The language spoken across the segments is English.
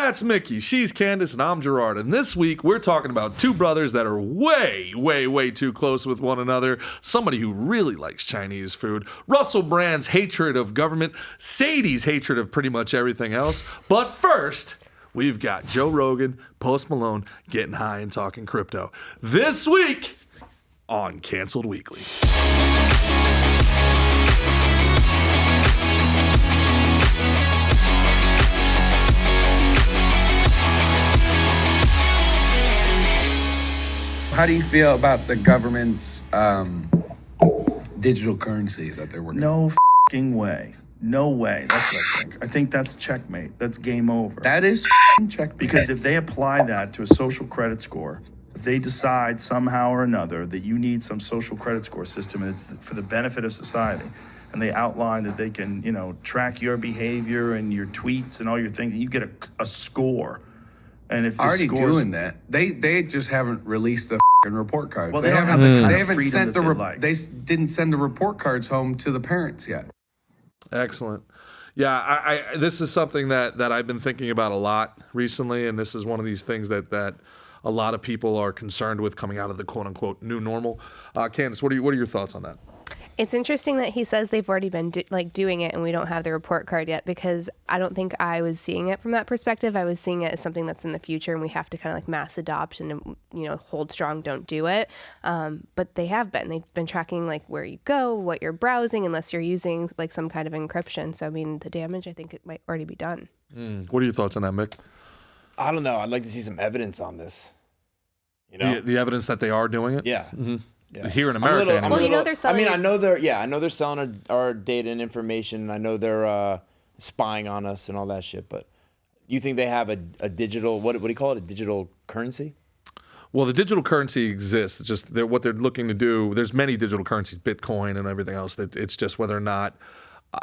That's Mickey. She's Candace, and I'm Gerard. And this week, we're talking about two brothers that are way, way, way too close with one another. Somebody who really likes Chinese food. Russel Brand's hatred of government. Sadie's hatred of pretty much everything else. But first, we've got Joe Rogan, Post Malone, getting high and talking crypto. This week on Canceled Weekly. How do you feel about the government's digital currency that they're working on? No f***ing way. No way. That's what I think. I think that's checkmate. That's game over. That is checkmate. Because if they apply that to a social credit score, if they decide somehow or another that you need some social credit score system and it's for the benefit of society, and they outline that they can, track your behavior and your tweets and all your things, and you get a score. And if the already scores, doing that, they just haven't released the report cards. Well, they don't have the kind they of haven't freedom sent that they'd like. They didn't send the report cards home to the parents yet. Excellent. Yeah, I this is something that I've been thinking about a lot recently, and this is one of these things that a lot of people are concerned with coming out of the quote-unquote new normal. Candace, what are your thoughts on that? It's interesting that he says they've already been doing it and we don't have the report card yet, because I don't think I was seeing it from that perspective. I was seeing it as something that's in the future and we have to kind of like mass adopt and, hold strong, don't do it. But they have been. They've been tracking like where you go, what you're browsing, unless you're using like some kind of encryption. So, I mean, the damage, I think it might already be done. What are your thoughts on that, Mick? I don't know. I'd like to see some evidence on this. The evidence that they are doing it? Yeah. Mm-hmm. Yeah. Here in America, Well, they're selling. I know they're selling our data and information. I know they're spying on us and all that shit. But you think they have a digital, what do you call it? A digital currency? Well, the digital currency exists. It's just what they're looking to do. There's many digital currencies, Bitcoin and everything else. It's just whether or not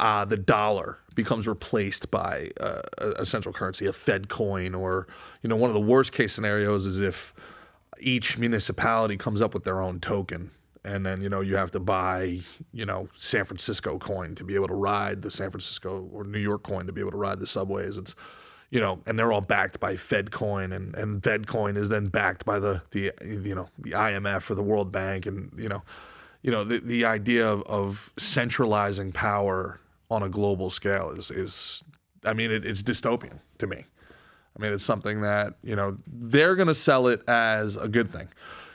the dollar becomes replaced by a central currency, a Fed coin, or one of the worst case scenarios is if each municipality comes up with their own token, and then you have to buy San Francisco coin to be able to ride the San Francisco, or New York coin to be able to ride the subways. It's and they're all backed by Fed coin, and Fed coin is then backed by the IMF or the World Bank, and the idea of centralizing power on a global scale is it's dystopian to me. I mean, it's something that, they're going to sell it as a good thing.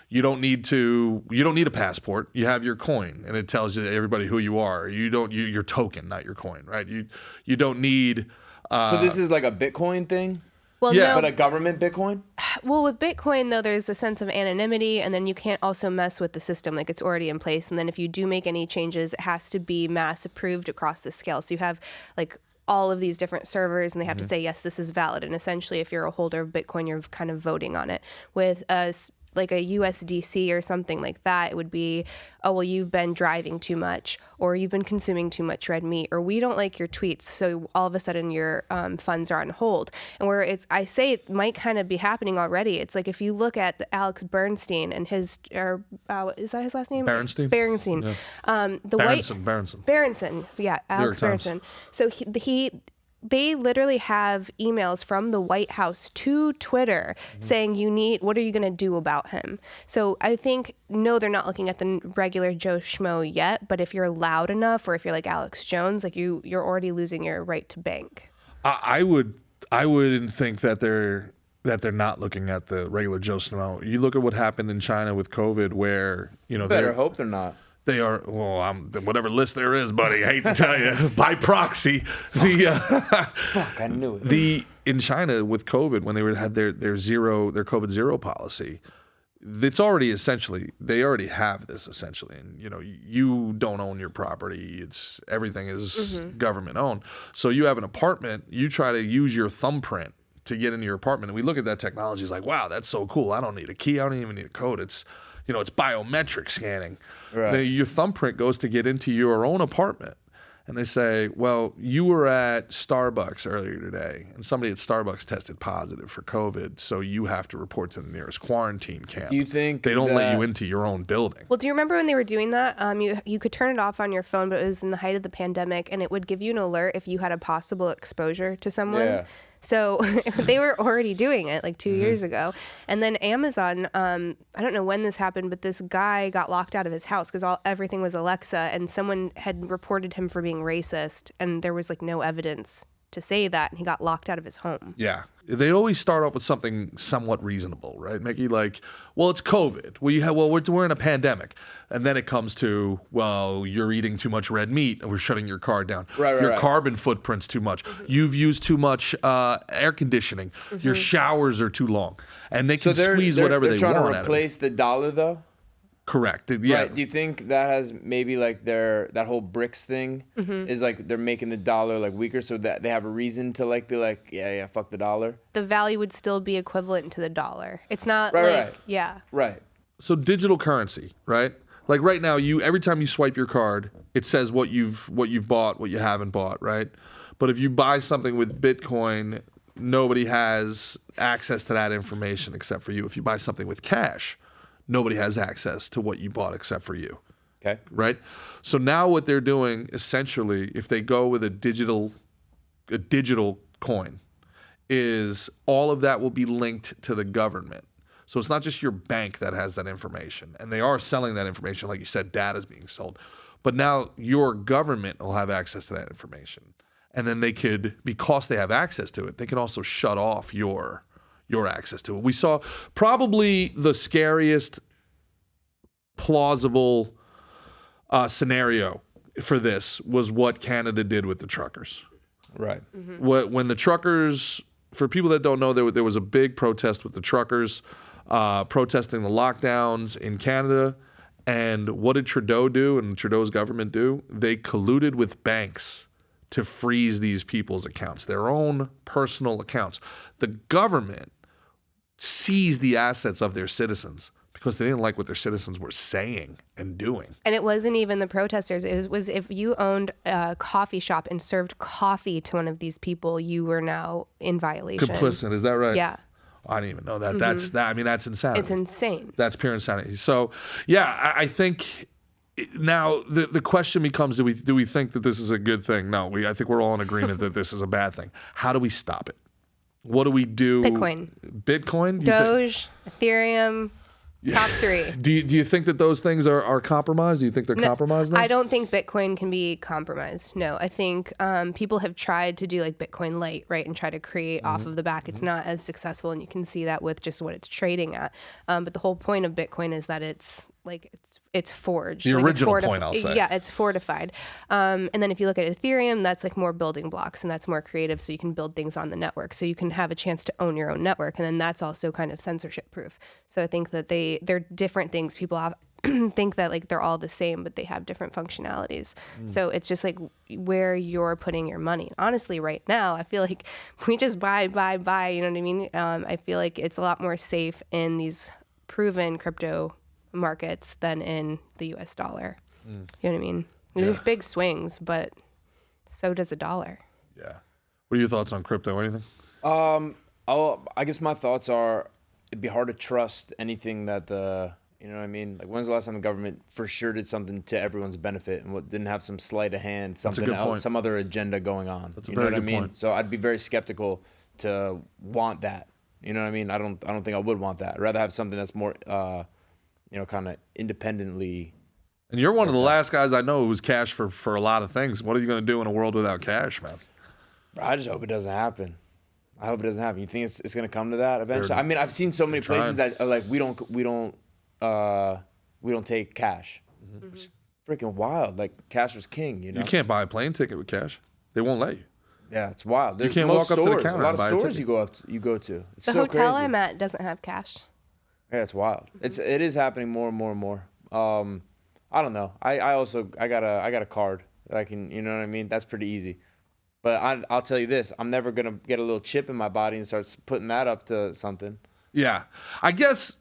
You don't need a passport. You have your coin, and it tells you everybody who you are. Your token, not your coin, right? You don't need. So this is like a Bitcoin thing? Well, yeah, no. But a government Bitcoin? Well, with Bitcoin, though, there's a sense of anonymity, and then you can't also mess with the system. Like, it's already in place. And then if you do make any changes, it has to be mass approved across the scale. So you have, like, all of these different servers, and they have to say, yes, this is valid. And essentially, if you're a holder of Bitcoin, you're kind of voting on it. With like a USDC or something like that, it would be, oh, well, you've been driving too much, or you've been consuming too much red meat, or we don't like your tweets, so all of a sudden your funds are on hold. And I say it might kind of be happening already. It's like if you look at Alex Bernstein and is that his last name? Berenstein. Yeah. Berenson. Yeah, Alex Berenson. So they literally have emails from the White House to Twitter saying, what are you going to do about him? So I think, no, they're not looking at the regular Joe Schmo yet, but if you're loud enough, or if you're like Alex Jones, like you're already losing your right to bank. I wouldn't think that they're not looking at the regular Joe Schmo. You look at what happened in China with COVID, where Better hope they're not. They are, whatever list there is, buddy. I hate to tell you, by proxy. Fuck, I knew it. In China with COVID, when they had their COVID zero policy, it's already they already have this essentially, and you don't own your property. Everything is government owned. So you have an apartment, you try to use your thumbprint to get into your apartment, and we look at that technology, it's like, wow, that's so cool. I don't need a key. I don't even need a code. It's biometric scanning. Right. Now, your thumbprint goes to get into your own apartment. And they say, well, you were at Starbucks earlier today, and somebody at Starbucks tested positive for COVID, so you have to report to the nearest quarantine camp. Do you think they don't let you into your own building? Well, do you remember when they were doing that? You could turn it off on your phone, but it was in the height of the pandemic, and it would give you an alert if you had a possible exposure to someone. Yeah. So they were already doing it like 2 years ago. And then Amazon, I don't know when this happened, but this guy got locked out of his house because everything was Alexa, and someone had reported him for being racist, and there was like no evidence to say that, and he got locked out of his home. Yeah. They always start off with something somewhat reasonable, right, Mickey? Like, well, it's COVID. We're in a pandemic. And then it comes to, well, you're eating too much red meat and we're shutting your car down. Your carbon footprint's too much. You've used too much air conditioning. Your showers are too long. And they can squeeze whatever they want They're out trying to of replace the dollar, though? Correct. Yeah. Right. Do you think that has maybe like that whole BRICS thing is like they're making the dollar like weaker so that they have a reason to like be like, yeah, fuck the dollar? The value would still be equivalent to the dollar. It's not yeah. Right. So digital currency, right? Like right now, every time you swipe your card, it says what you've bought, what you haven't bought, right? But if you buy something with Bitcoin, nobody has access to that information except for you. If you buy something with cash, nobody has access to what you bought except for you. Okay. Right? So now what they're doing essentially, if they go with a digital coin, is all of that will be linked to the government. So it's not just your bank that has that information. And they are selling that information. Like you said, data is being sold. But now your government will have access to that information. And then they could, because they have access to it, they can also shut off your access to it. We saw probably the scariest plausible scenario for this was what Canada did with the truckers. Right. When the truckers, for people that don't know, there was a big protest with the truckers protesting the lockdowns in Canada. And what did Trudeau do and Trudeau's government do? They colluded with banks to freeze these people's accounts, their own personal accounts. The government seized the assets of their citizens because they didn't like what their citizens were saying and doing. And it wasn't even the protesters. It was if you owned a coffee shop and served coffee to one of these people, you were now in violation. Complicit, is that right? Yeah. I didn't even know that. That's insanity. It's insane. That's pure insanity. So, yeah, I think now the question becomes: Do we think that this is a good thing? No, I think we're all in agreement that this is a bad thing. How do we stop it? What do we do? Bitcoin? Doge, Ethereum, top three. Do you think that those things are compromised? Do you think they're compromised now? I don't think Bitcoin can be compromised. No, I think people have tried to do like Bitcoin Lite, right, and try to create off of the back. It's not as successful, and you can see that with just what it's trading at. But the whole point of Bitcoin is that it's forged. The like original point, I'll say. Yeah, it's fortified. And then if you look at Ethereum, that's like more building blocks, and that's more creative, so you can build things on the network. So you can have a chance to own your own network, and then that's also kind of censorship proof. So I think that they're different things. People have think that like they're all the same, but they have different functionalities. So it's just like where you're putting your money. Honestly, right now, I feel like we just buy, you know what I mean? I feel like it's a lot more safe in these proven crypto markets than in the US dollar. You know what I mean? There's big swings, but so does the dollar. Yeah. What are your thoughts on crypto? Anything? I guess my thoughts are it'd be hard to trust anything that you know what I mean? Like, when's the last time the government for sure did something to everyone's benefit and didn't have some sleight of hand, something else, some other agenda going on? That's a you know very what I good mean? point. So I'd be very skeptical to want that. You know what I mean? I don't think I would want that. I'd rather have something that's more, kind of independently. And you're one of the last guys I know who's cash for a lot of things. What are you going to do in a world without cash, man? I just hope it doesn't happen. I hope it doesn't happen. You think it's going to come to that eventually? I mean, I've seen so many places that are like, we don't take cash. Which is freaking wild. Like, cash was king, you know? You can't buy a plane ticket with cash. They won't let you. Yeah, it's wild. You can't walk up to the counter a lot and buy of a stores ticket. you go to. It's The so hotel crazy. I'm at doesn't have cash. Yeah, it's wild. It is happening more and more and more. I don't know. I got a card that I can, you know what I mean? That's pretty easy. But I'll tell you this, I'm never going to get a little chip in my body and start putting that up to something. Yeah. I guess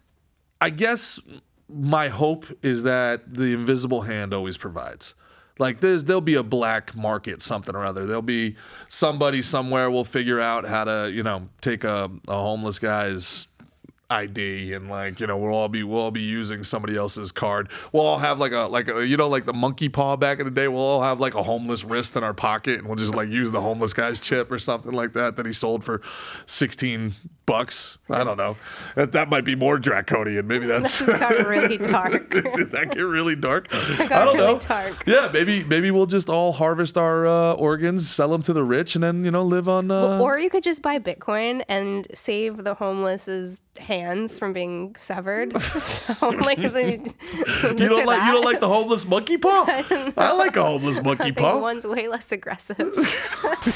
my hope is that the invisible hand always provides. Like, there'll be a black market something or other. There'll be somebody somewhere will figure out how to, take a homeless guy's ID, and like, you know, we'll all be using somebody else's card. We'll all have like a you know, like the monkey paw back in the day. We'll all have like a homeless wrist in our pocket, and we'll just like use the homeless guy's chip or something like that he sold for $16. I don't know. That might be more draconian. Maybe that's This got really dark. Did that get really dark? It got I don't really know. dark. Yeah, maybe we'll just all harvest our organs, sell them to the rich, and then, you know, live on. Or you could just buy Bitcoin and save the homeless's hands from being severed. So, like, you don't like the homeless monkey paw? I like a homeless monkey I think paw. one's way less aggressive.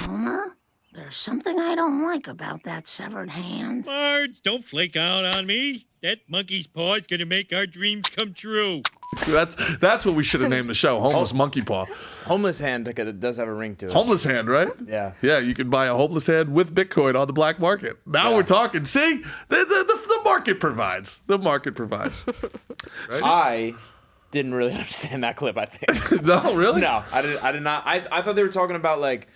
Homer, there's something I don't like about that severed hand. Marge, don't flake out on me. That monkey's paw is gonna make our dreams come true. That's what we should have named the show, Homeless Monkey Paw. Homeless hand, because it does have a ring to it. Homeless hand, right? Yeah. Yeah, you can buy a homeless hand with Bitcoin on the black market. Now we're talking. See, the market provides. The market provides. I didn't really understand that clip, I think. No, really? No, I did not. I thought they were talking about like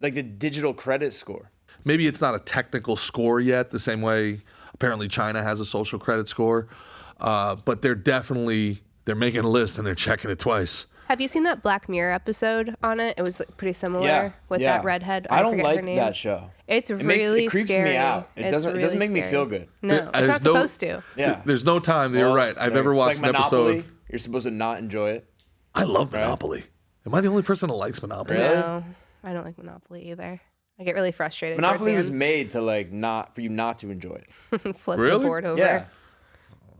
the digital credit score. Maybe it's not a technical score yet, the same way apparently China has a social credit score. But they're making a list and they're checking it twice. Have you seen that Black Mirror episode on it? It was like, pretty similar with yeah. that redhead. I don't forget her like name. that show. It's It really creeps scary. me out. It doesn't really make me scary. feel good. No, There's it's not no- supposed to. Yeah. There's no time. You're right. I've ever watched it's like an Monopoly. episode. You're supposed to not enjoy it. I love Monopoly. Am I the only person that likes Monopoly? Really? No, I don't like Monopoly either. I get really frustrated. Monopoly was towards made to for you not to enjoy it. the end. Flip Really? the board over. Yeah.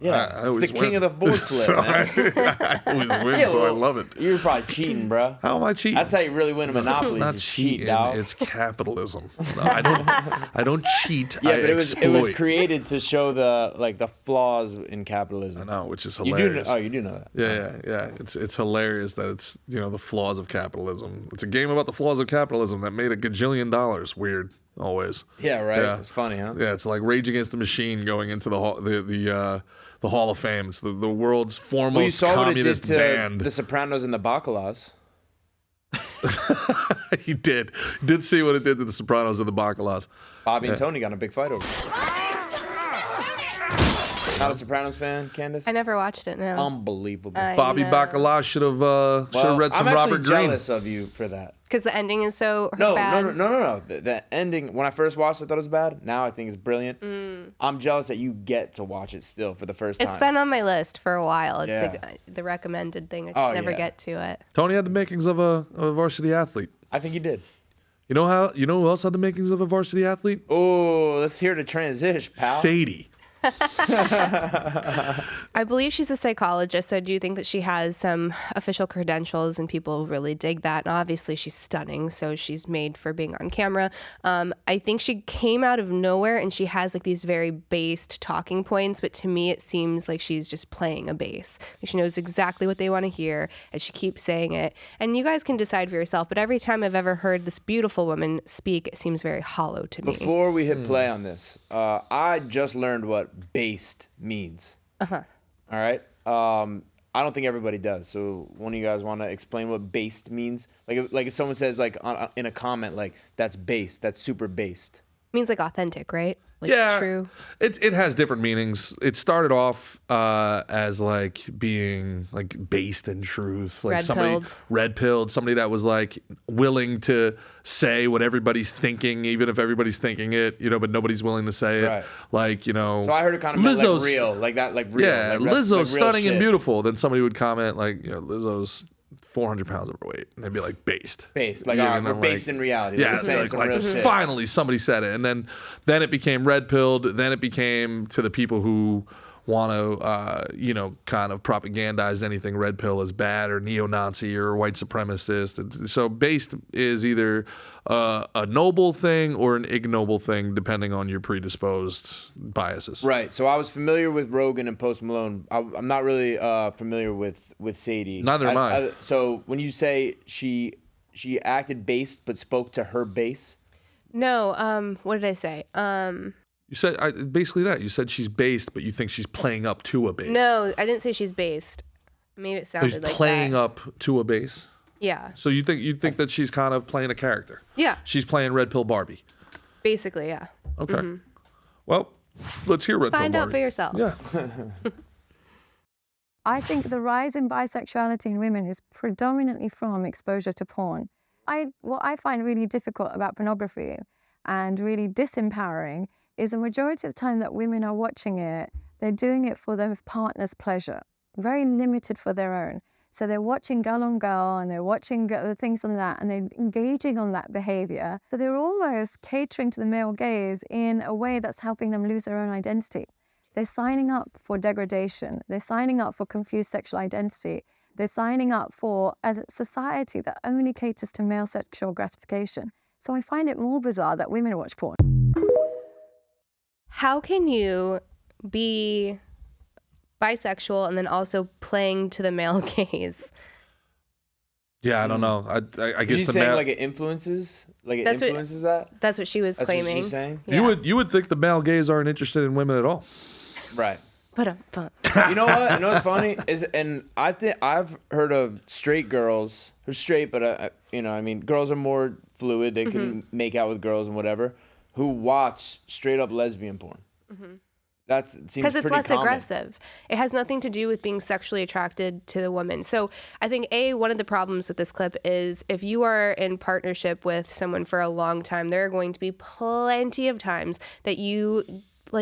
Yeah, I it's the always king win. of the board flip, So man. I always win, Yeah, so I well, love it. You're probably cheating, bro. How am I cheating? That's how you really win a Monopoly. It's not is you cheat, cheating. dog. It's capitalism. No, I don't cheat. Yeah, I but it exploit. was created to show the flaws in capitalism. I know, which is You do hilarious. know, you do know that. Yeah. It's hilarious that it's, you know, the flaws of capitalism. It's a game about the flaws of capitalism that made $1 gajillion. Weird, always. Yeah, right. Yeah. It's funny, huh? Yeah, it's like Rage Against the Machine going into the Hall of Fame. It's the world's Well, you foremost saw what it did communist to band. the Sopranos and the Bacalas. He did see what it did to the Sopranos and the Bacalas. Bobby and Tony got in a big fight over it. Not a Sopranos fan, Candace? I never watched it. No. Unbelievable. Bobby know. Bacala should have read some I'm Robert actually Greene. jealous of you for that. Because the ending is so No, bad. no. The ending, when I first watched it, I thought it was bad. Now I think it's brilliant. I'm jealous that you get to watch it still for the first time. It's been on my list for a while. It's Yeah. like the recommended thing. I just never yeah. get to it. Tony had the makings of a varsity athlete. I think you did. You know who else had the makings of a varsity athlete? Oh, let's hear the transition, pal. Sadie. I believe she's a psychologist, so I do think that she has some official credentials, and people really dig that. And obviously, she's stunning, so she's made for being on camera. I think she came out of nowhere, and she has like these very based talking points, but to me, it seems like she's just playing a bass. Like, she knows exactly what they want to hear, and she keeps saying it. And you guys can decide for yourself, but every time I've ever heard this beautiful woman speak, it seems very hollow to me. Before we hit play on this, I just learned what based means. Uh-huh. All right. I don't think everybody does. So one of you guys want to explain what based means? Like if someone says like in a comment like that's based, that's super based. It means like authentic, right? Like Yeah, true. it has different meanings. It started off as like being like based in truth, like somebody red-pilled, somebody that was like willing to say what everybody's thinking, even if everybody's thinking it, you know, but nobody's willing to say it. Right. like, you know. So I heard it kind of meant like real, like that, like real. Yeah, like Lizzo's like real stunning and shit. beautiful. Then somebody would comment like, you know, Lizzo's 400 pounds overweight, and they'd be like based. Based, like Yeah, all right, and we're I'm based like, in reality. Yeah, Like, we're saying like, some real shit. finally somebody said it, and then it became red pilled. Then it became to the people who want to, you know, kind of propagandize anything red pill as bad or neo-Nazi or white supremacist. And so based is either a noble thing or an ignoble thing, depending on your predisposed biases. Right. So I was familiar with Rogan and Post Malone. I'm not really familiar with Sadie. Neither am I. So when you say she acted based but spoke to her base. No, what did I say? You said basically that. You said she's based, but you think she's playing up to a base. No, I didn't say she's based. Maybe it She's sounded like playing that. up to a base. Yeah. So you think that she's kind of playing a character. Yeah. She's playing Red Pill Barbie. Basically, yeah. Okay. Well, Let's hear Red Pill Find out Marty. for yourselves. Yeah. I think the rise in bisexuality in women is predominantly from exposure to porn. What I find really difficult about pornography and really disempowering is the majority of the time that women are watching it, they're doing it for their partner's pleasure, very limited for their own. So they're watching girl on girl and they're watching things on that and they're engaging on that behavior. So they're almost catering to the male gaze in a way that's helping them lose their own identity. They're signing up for degradation. They're signing up for confused sexual identity. They're signing up for a society that only caters to male sexual gratification. So I find it more bizarre that women watch porn. How can you be bisexual and then also playing to the male gaze? Yeah, I don't know. I guess She's the saying male. like it influences, that. That's what she was That's claiming. what she's saying. Yeah. You would think the male gays aren't interested in women at all. Right. But You know what? You know what's funny is, and I think I've heard of straight girls who're straight, but I mean, girls are more fluid. They can make out with girls and whatever, who watch straight up lesbian porn. That seems because it's pretty less common. aggressive. It has nothing to do with being sexually attracted to the woman. So I think one of the problems with this clip is if you are in partnership with someone for a long time, there are going to be plenty of times that you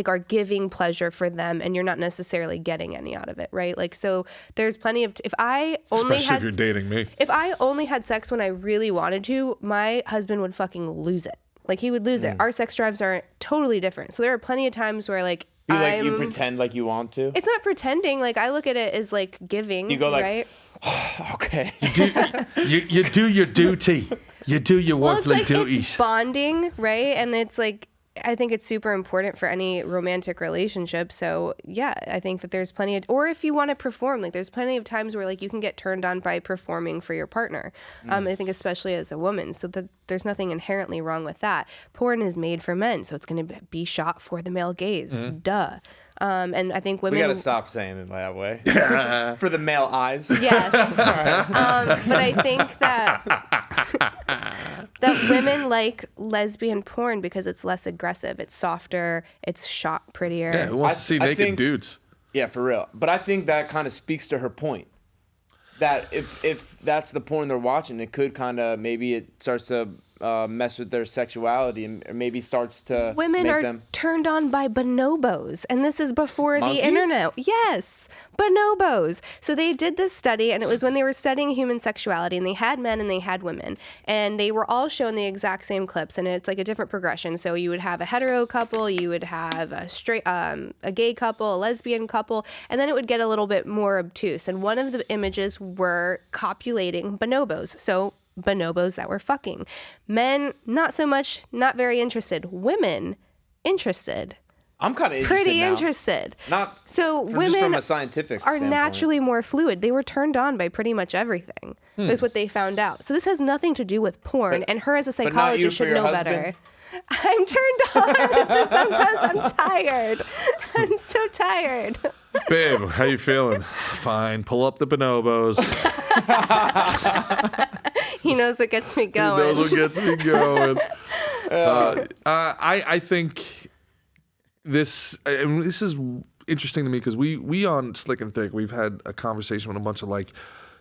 are giving pleasure for them and you're not necessarily getting any out of it, right? So there's plenty of if I only Especially if you're dating me. If I only had sex when I really wanted to, my husband would fucking lose it. He would lose it. Our sex drives are totally different. So there are plenty of times where You pretend like you want to. it's not pretending. I look at it as giving. You go right? Okay. You do your duty. You do your Well, wifely it's duties. it's bonding, right? And it's I think it's super important for any romantic relationship. So yeah, I think that there's plenty of, or if you want to perform, there's plenty of times where you can get turned on by performing for your partner. I think especially as a woman. So there's nothing inherently wrong with that. Porn is made for men, so it's going to be shot for the male gaze. Duh. And I think women. We gotta stop saying it that way. For the male eyes. Yes. But I think that women like lesbian porn because it's less aggressive, it's softer, it's shot prettier. Yeah, who wants to see I naked think- dudes? Yeah, for real. But I think that kind of speaks to her point. That if that's the porn they're watching, it could kind of maybe it starts to mess with their sexuality and maybe starts to Women make are them. turned on by bonobos, and this is before Monkeys? the internet. Yes, bonobos. So they did this study, and it was when they were studying human sexuality, and they had men and they had women, and they were all shown the exact same clips, and it's a different progression. So you would have a hetero couple, you would have a gay couple, a lesbian couple, and then it would get a little bit more obtuse. And one of the images were copulating bonobos. So bonobos that were fucking. Men, not so much, not very interested. Women, interested. I'm kind of interested Pretty now. interested. Not So just women from a scientific are standpoint. naturally more fluid. They were turned on by pretty much everything, is what they found out. So this has nothing to do with porn, and her as a but not you psychologist for should your know husband? better. I'm turned on. It's just sometimes I'm tired. I'm so tired. Babe, how you feeling? Fine. Pull up the bonobos. He knows what gets me He going. knows what gets me going. I think this is interesting to me because we on Slick and Thick, we've had a conversation with a bunch of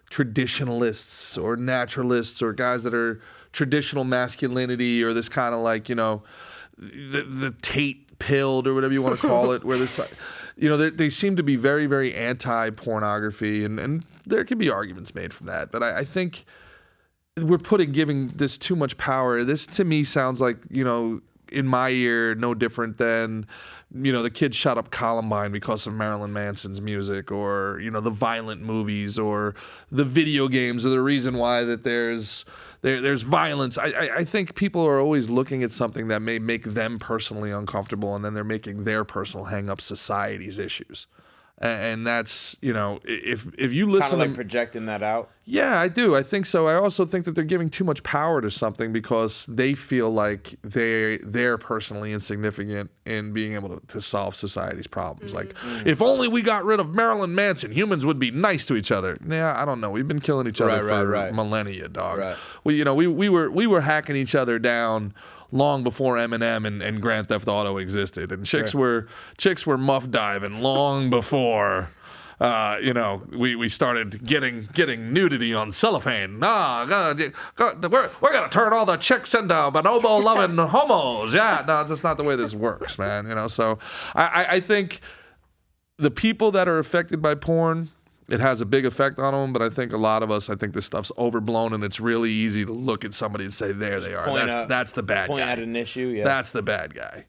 traditionalists or naturalists or guys that are traditional masculinity or this kind of the Tate pilled or whatever you want to call it, where this, they seem to be very, very anti-pornography, and there can be arguments made from that. But I think we're giving this too much power. This to me sounds like, in my ear, no different than, the kid shot up Columbine because of Marilyn Manson's music, or, the violent movies, or the video games are the reason why that there's violence. I think people are always looking at something that may make them personally uncomfortable, and then they're making their personal hang-up society's issues. And that's, if you listen Kind of to projecting that out. Yeah, I do. I think so. I also think that they're giving too much power to something because they feel like they're personally insignificant in being able to solve society's problems. If only we got rid of Marilyn Manson, humans would be nice to each other. Yeah, I don't know. We've been killing each other for Right. millennia, dog. Right. We were hacking each other down long before Eminem and Grand Theft Auto existed, and chicks were muff diving long before. We started getting nudity on cellophane. We're gonna turn all the chicks into bonobo loving homos. Yeah, no, that's not the way this works, man. So I think the people that are affected by porn, it has a big effect on them. But I think a lot of us, I think this stuff's overblown, and it's really easy to look at somebody and say, there they are. That's the bad guy. Point at an issue. Yeah. That's the bad guy.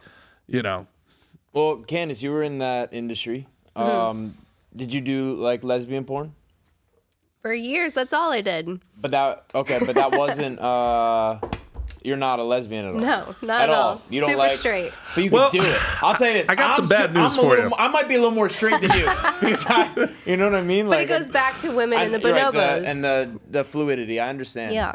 Well, Candace, you were in that industry. Did you do like lesbian porn? For years, that's all I did. But that wasn't. You're not a lesbian at all. No, not at all. You don't Super like, straight. But you can do it. I'll tell you this. I got some bad news for you. I might be a little more straight than you because you know what I mean. But it goes back to women and the bonobos right, and the fluidity. I understand. Yeah.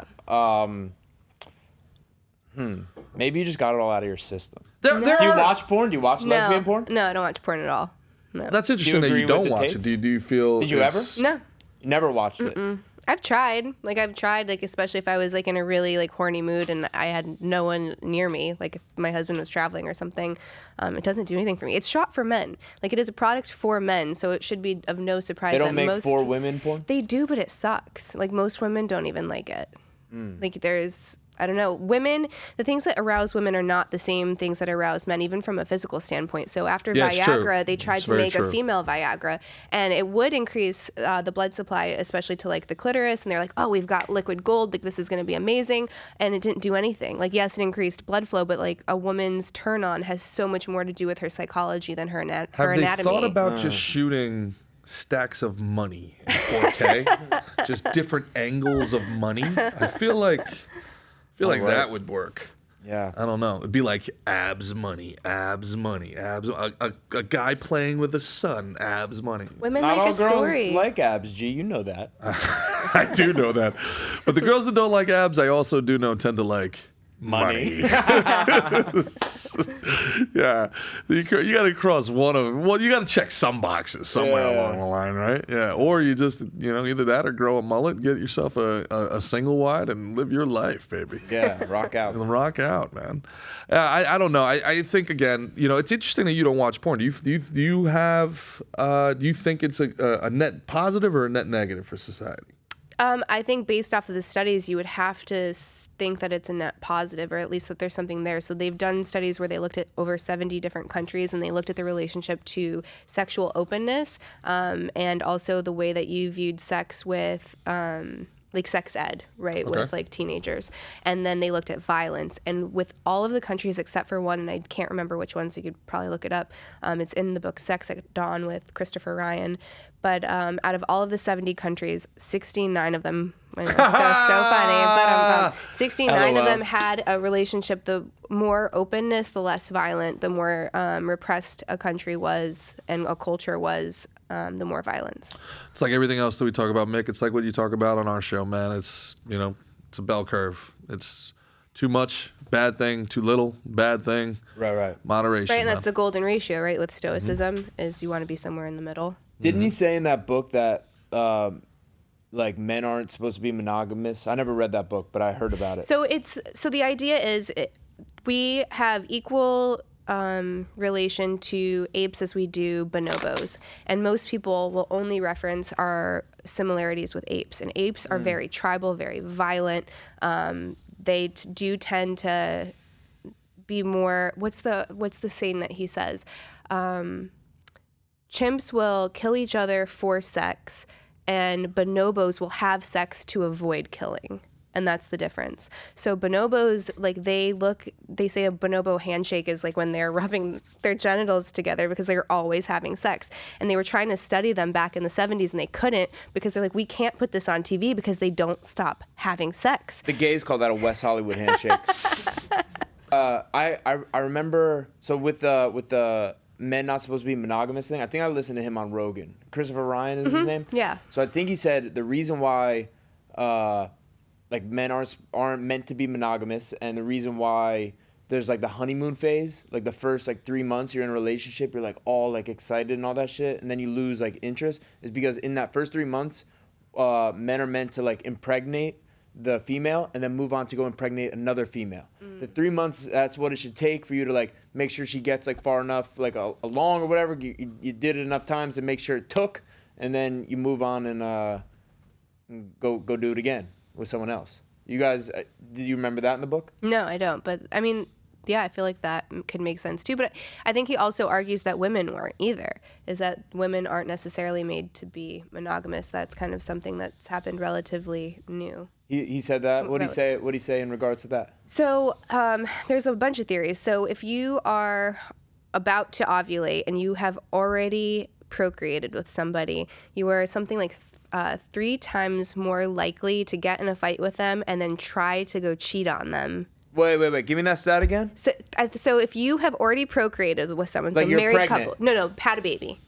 Maybe you just got it all out of your system. Do you watch porn? Do you watch lesbian porn? No, I don't watch porn at all. No. That's interesting that you don't watch it. Do you feel? Did you ever? No. You never watched it. I've tried, especially if I was like in a really like horny mood and I had no one near me, like if my husband was traveling or something. It doesn't do anything for me. It's shot for men. Like it is a product for men, so it should be of no surprise. They don't make for women porn? They do, but it sucks. Like most women don't even like it. Like there's, I don't know, women, the things that arouse women are not the same things that arouse men, even from a physical standpoint. So after Viagra, they tried to make a female Viagra, and it would increase the blood supply, especially to like the clitoris. And they're like, oh, we've got liquid gold, like this is going to be amazing. And it didn't do anything. Like, yes, it increased blood flow, but like a woman's turn on has so much more to do with her psychology than her anatomy. Have they thought about just shooting stacks of money in 4K? Just different angles of money? I feel like that would work. Yeah. I don't know. It'd be like abs money, abs. A guy playing with the sun, abs money. Women Not like all a girls story. like abs, G. You know that. I do know that. But the girls that don't like abs, I also do know tend to like money. Yeah. You got to cross one of them. Well, you got to check some boxes somewhere along the line, right? Yeah. Or you just, either that or grow a mullet, get yourself a single wide and live your life, baby. Yeah, rock out. Rock out, man. I don't know. I think, again, it's interesting that you don't watch porn. Do you think it's a net positive or a net negative for society? I think based off of the studies, you would have to think that it's a net positive, or at least that there's something there. So they've done studies where they looked at over 70 different countries, and they looked at the relationship to sexual openness, and also the way that you viewed sex with like sex ed, right, with like teenagers. And then they looked at violence, and with all of the countries except for one, and I can't remember which one, so you could probably look it up. It's in the book Sex at Dawn with Christopher Ryan. But out of all of the 70 countries, 69 of them, I know, so funny, but 69 of them had a relationship. The more openness, the less violent. The more repressed a country was and a culture was, the more violence. It's like everything else that we talk about, Mick. It's like what you talk about on our show, man. It's, it's a bell curve. It's too much, bad thing. Too little, bad thing. Right. Moderation. Right, and that's the golden ratio, right, with Stoicism, is you want to be somewhere in the middle. Didn't he say in that book that like men aren't supposed to be monogamous? I never read that book, but I heard about it. So the idea is we have equal relation to apes as we do bonobos, and most people will only reference our similarities with apes. And apes are very tribal, very violent. They do tend to be more. What's the saying that he says? Chimps will kill each other for sex, and bonobos will have sex to avoid killing. And that's the difference. So bonobos, like they say a bonobo handshake is like when they're rubbing their genitals together because they're always having sex. And they were trying to study them back in the 70s, and they couldn't because they're like, we can't put this on TV because they don't stop having sex. The gays call that a West Hollywood handshake. I remember, so with the men not supposed to be monogamous thing, I think I listened to him on Rogan. Christopher Ryan is his name? Yeah. So I think he said the reason why like men aren't meant to be monogamous, and the reason why there's like the honeymoon phase, like the first like 3 months you're in a relationship, you're like all like excited and all that shit, and then you lose like interest, is because in that first 3 months men are meant to like impregnate the female and then move on to go impregnate another female. The 3 months, that's what it should take for you to like make sure she gets like far enough, like along or whatever. You did it enough times to make sure it took, and then you move on and go do it again with someone else. You guys, do you remember that in the book? No, I don't. But I mean, yeah, I feel like that could make sense too. But I think he also argues that women weren't either, is that women aren't necessarily made to be monogamous. That's kind of something that's happened relatively new. He said that. What did he say in regards to that? So there's a bunch of theories. So if you are about to ovulate and you have already procreated with somebody, you are something like 3 times more likely to get in a fight with them and then try to go cheat on them. Wait. Give me that stat again. So if you have already procreated with someone, like so you're married pregnant. couple, no, had a baby.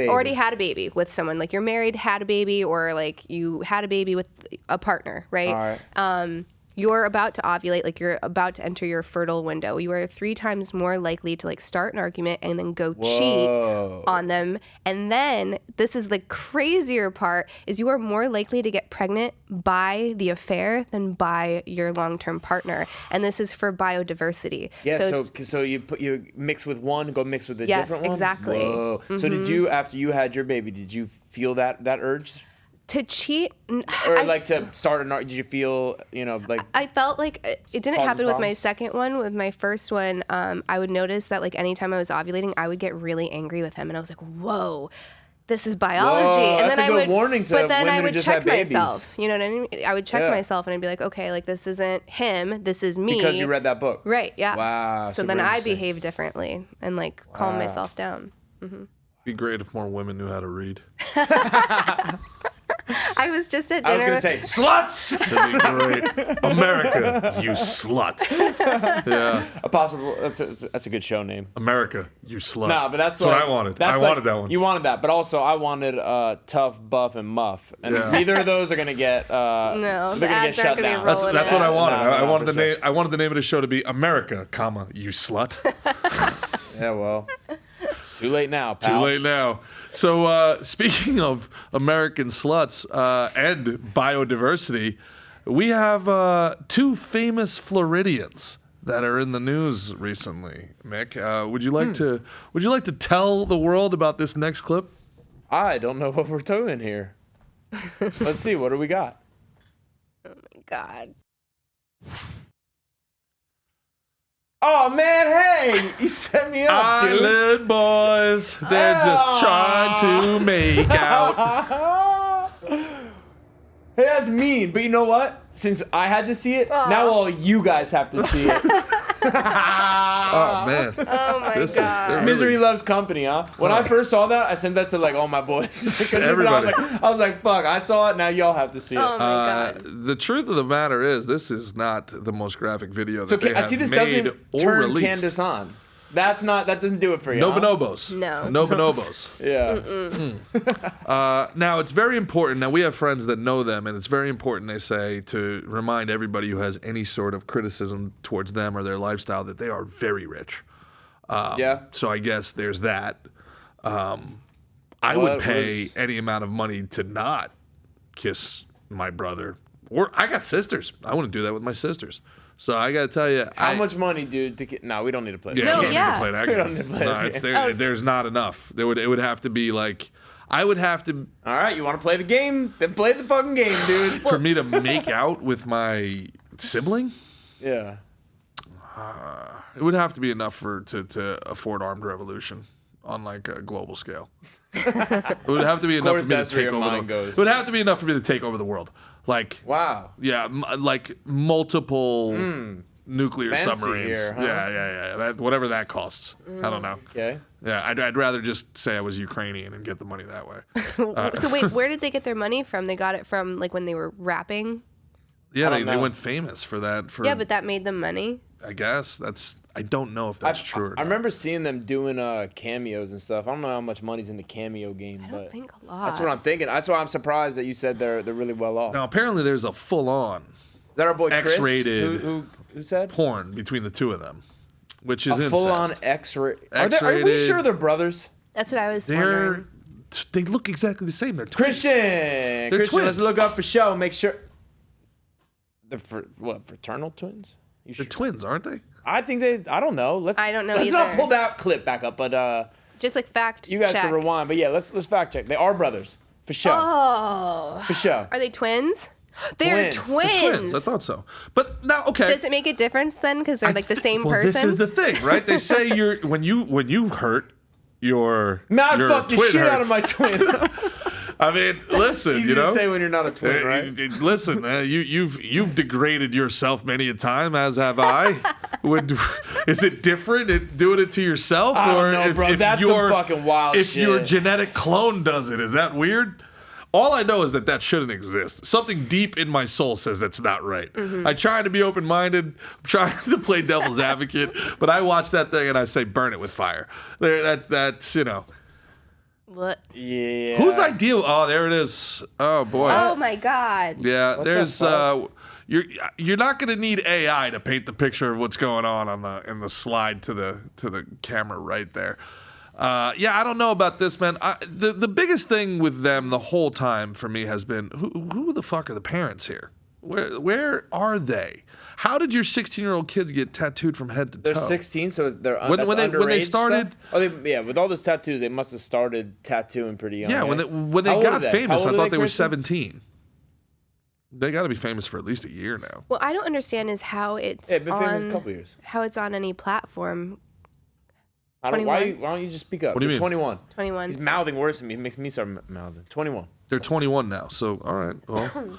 Already had a baby with someone, like you're married, had a baby, or like you had a baby with a partner, right? All right. You're about to ovulate, like you're about to enter your fertile window. You are 3 times more likely to like start an argument and then go cheat on them. And then this is the crazier part, is you are more likely to get pregnant by the affair than by your long-term partner. And this is for biodiversity. Yeah, so you mix with one, go mix with a different one? Yes, exactly. Whoa. So did you, after you had your baby, did you feel that urge? To cheat, or like to start an art? Did you feel, like I felt like it didn't happen with my problems? second one. With my first one, I would notice that like anytime I was ovulating, I would get really angry with him, and I was like, "Whoa, this is biology." Whoa, and that's then a good I would, warning to but then women I who would just check have babies. myself. You know what I mean? I would check Yeah. myself, and I'd be like, "Okay, like this isn't him. This is me." Because you read that book. Right? Yeah. Wow. So super then I interesting. behave differently and like calm myself down. Be great if more women knew how to read. I was just at I dinner. was gonna say sluts. That'd be great. America, you slut. Yeah. A possible. That's a good show name. America, you slut. No, but that's what like, I wanted. That's I wanted that one. You wanted that, but also I wanted Tough, Buff, and Muff, and Yeah. neither of those are gonna get. No, they're the gonna get ads aren't shut gonna be down. rolling That's what I wanted. No, I wanted for the sure. name. I wanted the name of the show to be America, comma, you slut. Yeah, well, too late now, Too pal. late now. So speaking of American sluts and biodiversity, we have 2 famous Floridians that are in the news recently. Mick, would you like to tell the world about this next clip? I don't know what we're doing here. Let's see. What do we got? God. Oh man, hey, you set me up, dude. Island boys, they're just trying to make out. Hey, that's mean, but you know what? Since I had to see it, now all you guys have to see it. Oh man, Oh my this God. they're Misery really- loves company, huh? When I first saw that, I sent that to like all my boys. 'Cause Everybody. I was like, fuck, I saw it, now y'all have to see it. Oh my God. The truth of the matter is, this is not the most graphic video that So they I have see this made doesn't or turn released. Candace on. That doesn't do it for you. No huh? bonobos. No. No bonobos. Yeah. Now, it's very important. Now, we have friends that know them, and it's very important, they say, to remind everybody who has any sort of criticism towards them or their lifestyle that they are very rich. Yeah. So I guess there's that. I What would pay was- any amount of money to not kiss my brother. Or I got sisters. I wouldn't do that with my sisters. So I got to tell you. How much money, dude? No, we don't need to play this. Yeah, No, we don't need yeah. to play that We game. don't need to play No, this it's game. there, there's not enough. It would have to be like, I would have to, All right, you want to play the game? Then play the fucking game, dude. for me to make out with my sibling, Yeah. it would have to be enough to afford armed revolution on like a global scale. It would have to be enough for course me to that's where take your over the. mind goes. It would have to be enough for me to take over the world. Like, Wow. yeah, like multiple nuclear Fancy submarines. here, huh? Yeah. That, whatever that costs. I don't know. Okay. Yeah, I'd rather just say I was Ukrainian and get the money that way. So wait, where did they get their money from? They got it from like when they were rapping? Yeah, I don't they know. went famous for that. For Yeah, but that made them money. I guess I don't know if that's true or not. I remember seeing them doing cameos and stuff. I don't know how much money's in the cameo game, I but don't think a lot. that's what I'm thinking. That's why I'm surprised that you said they're really well off. Now apparently there's a full-on Is that our boy Chris? X-rated Who said? porn between the two of them, which is A full-on incest. X-rated. Are we X-rated. sure they're brothers? That's what I was They're wondering. they look exactly the same. They're twins. Christian, twins. let's look up for show. Make sure. What, fraternal twins? You They're sure? twins, aren't they? I think they. I don't know. I don't know Let's not either. pull that clip back up, but Just like fact you guys check. can rewind. But yeah, let's fact check. They are brothers for sure. Oh. For sure. Are they twins? They're Twins. twins. I thought so. But now, okay. Does it make a difference then? Because they're like the same well, person. This is the thing, right? They say when you hurt your Man, your fuck the twin shit out hurts. of my twin. I mean, listen, Easy you know. to say when you're not a twin, right? Listen, you've degraded yourself many a time, as have I. Is it different in doing it to yourself, I or don't know, bro. if That's your some fucking wild if shit. your genetic clone does it? Is that weird? All I know is that shouldn't exist. Something deep in my soul says that's not right. I try to be open-minded. I'm trying to play devil's advocate, but I watch that thing and I say, burn it with fire. That's What? Yeah. Whose idea? Oh, there it is. Oh boy. Oh my God. Yeah, What there's the fuck? you're not going to need AI to paint the picture of what's going on in the slide to the camera right there. Yeah, I don't know about this, man. The biggest thing with them the whole time for me has been who the fuck are the parents here? Where are they? How did your 16-year-old kids get tattooed from head to toe? They're 16, so they're When that's they underage started- stuff? Oh, yeah, with all those tattoos, they must have started tattooing pretty young. Yeah, right? when they How old got are they? famous, How I old are thought they were Christian? 17. They got to be famous for at least a year now. What I don't understand is how it's Yeah, been famous a on couple years. how it's on any platform. I don't, why 21. don't you just speak up? What do you They're mean? 21. 21. He's mouthing worse than me. It makes me start mouthing. 21. They're 21 now, so all right. Well,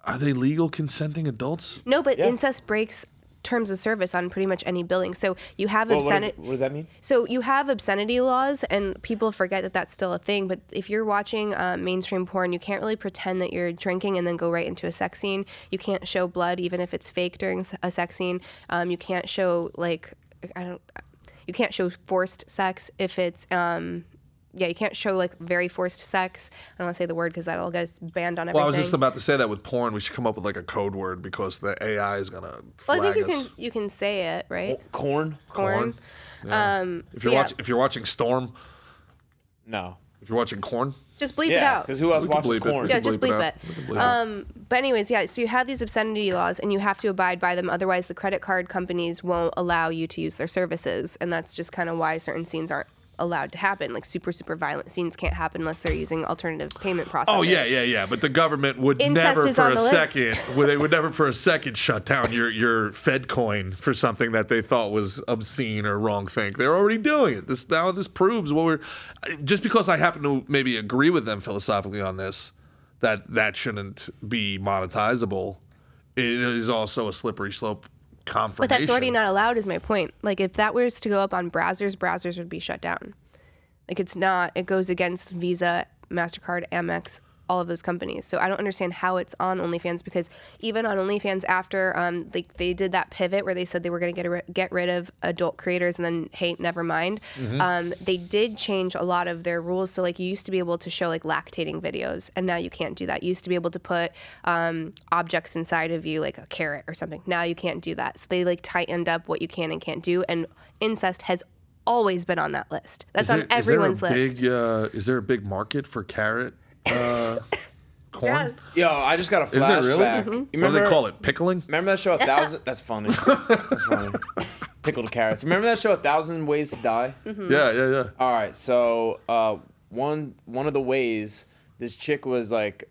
are they legal consenting adults? No, but Yeah. incest breaks terms of service on pretty much any billing. So you have Well, obscenity. what does that mean? So you have obscenity laws, and people forget that that's still a thing. But if you're watching mainstream porn, you can't really pretend that you're drinking and then go right into a sex scene. You can't show blood, even if it's fake during a sex scene. You can't show You can't show forced sex if it's. You can't show like very forced sex. I don't want to say the word because that'll get us banned on everything. Well, I was just about to say that with porn, we should come up with like a code word because the AI is gonna flag Well, I think us. you can say it, right? Corn? Corn. Yeah. If you're yeah. if you're watching Storm, No. if you're watching Corn, Just bleep it Yeah, out. because who else we can watches bleep it. corn? We Yeah, can just bleep bleep out. it. We can bleep it. But anyways, yeah, so you have these obscenity laws and you have to abide by them. Otherwise, the credit card companies won't allow you to use their services. And that's just kind of why certain scenes aren't allowed to happen. Like super violent scenes can't happen unless they're using alternative payment processes. Oh yeah. But the government would Incest never is for on a the list. second. Well, they would never for a second shut down your Fed coin for something that they thought was obscene or wrong think. They're already doing it. This proves what we're. Just because I happen to maybe agree with them philosophically on this, that shouldn't be monetizable. It is also a slippery slope. Confirmation. But that's already not allowed is my point. Like if that was to go up on browsers would be shut down. Like it's not, it goes against Visa, MasterCard, Amex, all of those companies. So I don't understand how it's on OnlyFans because even on OnlyFans after they did that pivot where they said they were going to get rid of adult creators and then hey, never mind. They did change a lot of their rules. So like you used to be able to show like lactating videos and now you can't do that. You used to be able to put objects inside of you like a carrot or something. Now you can't do that. So they like tightened up what you can and can't do. And incest has always been on that list. That's on everyone's list. Is there a big market for carrot corn? Yes. Yo, I just got a Is there really? flashback. You What do remember, they call it? Pickling? Remember that show 1,000? That's funny. That's funny. Pickled carrots. Remember that show 1,000 Ways to Die? Yeah. All right, so one of the ways this chick was like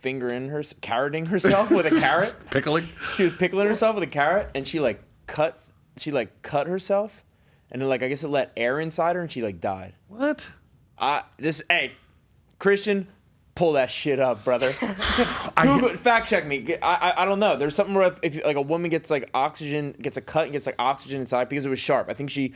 carroting herself with a carrot. Pickling? She was pickling herself with a carrot, and she cut herself, and then I guess it let air inside her, and she died. What? Hey, Christian, pull that shit up, brother. Google, fact check me. I don't know. There's something where if a woman gets oxygen, gets a cut and gets oxygen inside because it was sharp. I think she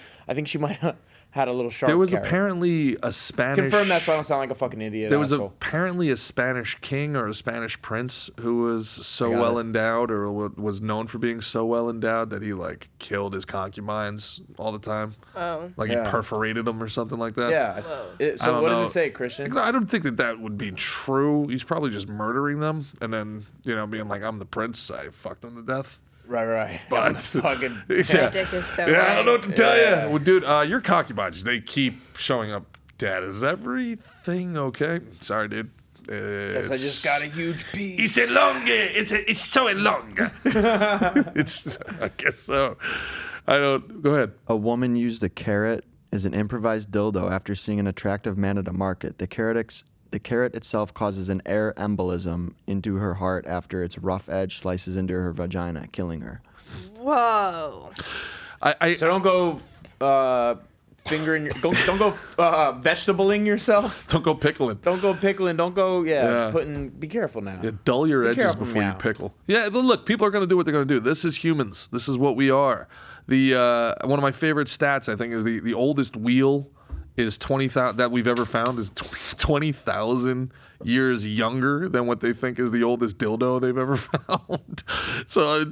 might have had a little sharp. There was carrot. apparently a Spanish. Confirm that so I don't sound like a fucking idiot. There was asshole. apparently a Spanish king or a Spanish prince who was so well endowed or was known for being so well endowed that he killed his concubines all the time. Oh. He perforated them or something like that. Yeah. I So don't what know. does it say, Christian? I don't think that would be true. He's probably just murdering them and then, being like, I'm the prince. I fucked them to death. Right. But Fucking. Your dick is so I don't know what to tell Yeah. you. Well, dude, your concubines, they keep showing up dead. Is everything okay? Sorry, dude. Yes, I just got a huge piece. It's a long. It's so long. It's. I guess so. I don't. Go ahead. A woman used a carrot as an improvised dildo after seeing an attractive man at a market. The carrot itself causes an air embolism into her heart after its rough edge slices into her vagina, killing her. Whoa. So don't go fingering your, don't go vegetabling yourself. Don't go pickling. Don't go pickling. Don't go be careful now. Yeah, dull your edges careful before you now. pickle. Yeah, but look, people are going to do what they're going to do. This is humans. This is what we are. The one of my favorite stats, I think, is the oldest wheel is 20,000 that we've ever found is 20,000 years younger than what they think is the oldest dildo they've ever found. So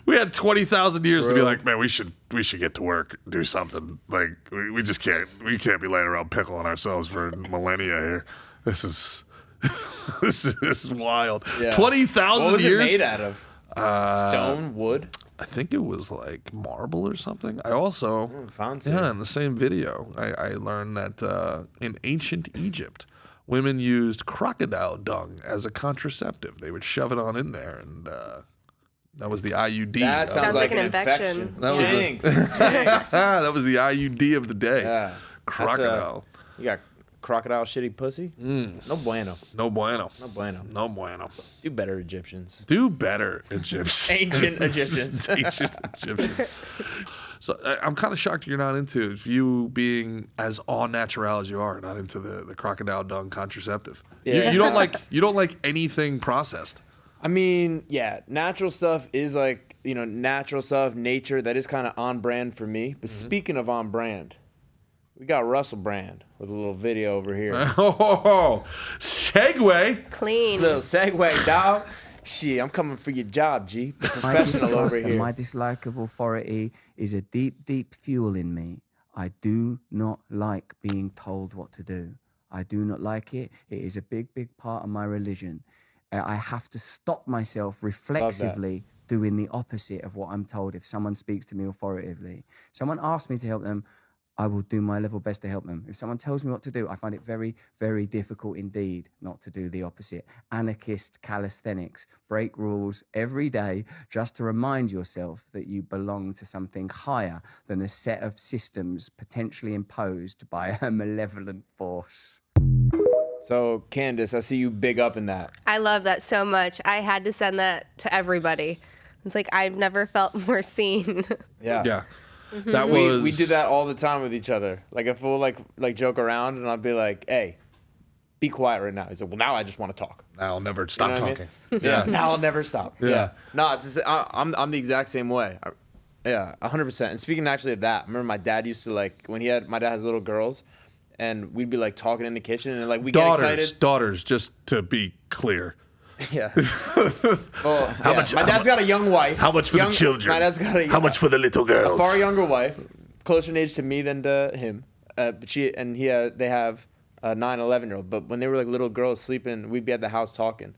we had 20,000 years to be like, man, we should get to work, do something. Like we just can't be laying around pickling ourselves for millennia here. This is this is wild. Yeah. 20,000 What was years. it made out of? Stone, wood. I think it was like marble or something. I also, fancy. yeah, in the same video, I learned that in ancient Egypt, women used crocodile dung as a contraceptive. They would shove it on in there, and that was the IUD. That sounds like an infection. That was Jinx. that was the IUD of the day. Yeah. Crocodile. You got crocodile shitty pussy? No bueno. No bueno. No bueno. No bueno. Do better, Egyptians. Do better, Egyptians. Ancient Egyptians. Ancient Egyptians. So I'm kind of shocked you're not into it. You being as all natural as you are, not into the crocodile dung contraceptive. Yeah. You don't like anything processed. I mean, yeah, natural stuff is like, natural stuff, nature, that is kind of on brand for me. But speaking of on brand, we got Russel Brand with a little video over here. Oh, segue. Clean. Little segue, dog. Shit, I'm coming for your job, G. Professional over here. My dislike of authority is a deep, deep fuel in me. I do not like being told what to do. I do not like it. It is a big, big part of my religion. I have to stop myself reflexively doing the opposite of what I'm told if someone speaks to me authoritatively. Someone asks me to help them, I will do my level best to help them. If someone tells me what to do, I find it very, very difficult indeed not to do the opposite. Anarchist calisthenics, break rules every day just to remind yourself that you belong to something higher than a set of systems potentially imposed by a malevolent force. So, Candace, I see you big up in that. I love that so much. I had to send that to everybody. It's like I've never felt more seen. Yeah. Yeah. Mm-hmm. That was We do that all the time with each other. Like if we'll like joke around and I'll be like, "Hey, be quiet right now." He's like, "Well, now I just want to talk." I'll never stop what I mean? talking. Yeah. Now I'll never stop. Yeah. Yeah. No, it's just, I'm the exact same way. Yeah, 100%. And speaking actually of that, I remember my dad used to my dad has little girls, and we'd be like talking in the kitchen and like we get excited. Daughters, just to be clear. Yeah. Well, my dad's got a young wife. How much for the children? My dad's got How much for the little girls? a far younger wife, closer in age to me than to him. But they have a 9, 11-year-old. But when they were like little girls sleeping, we'd be at the house talking,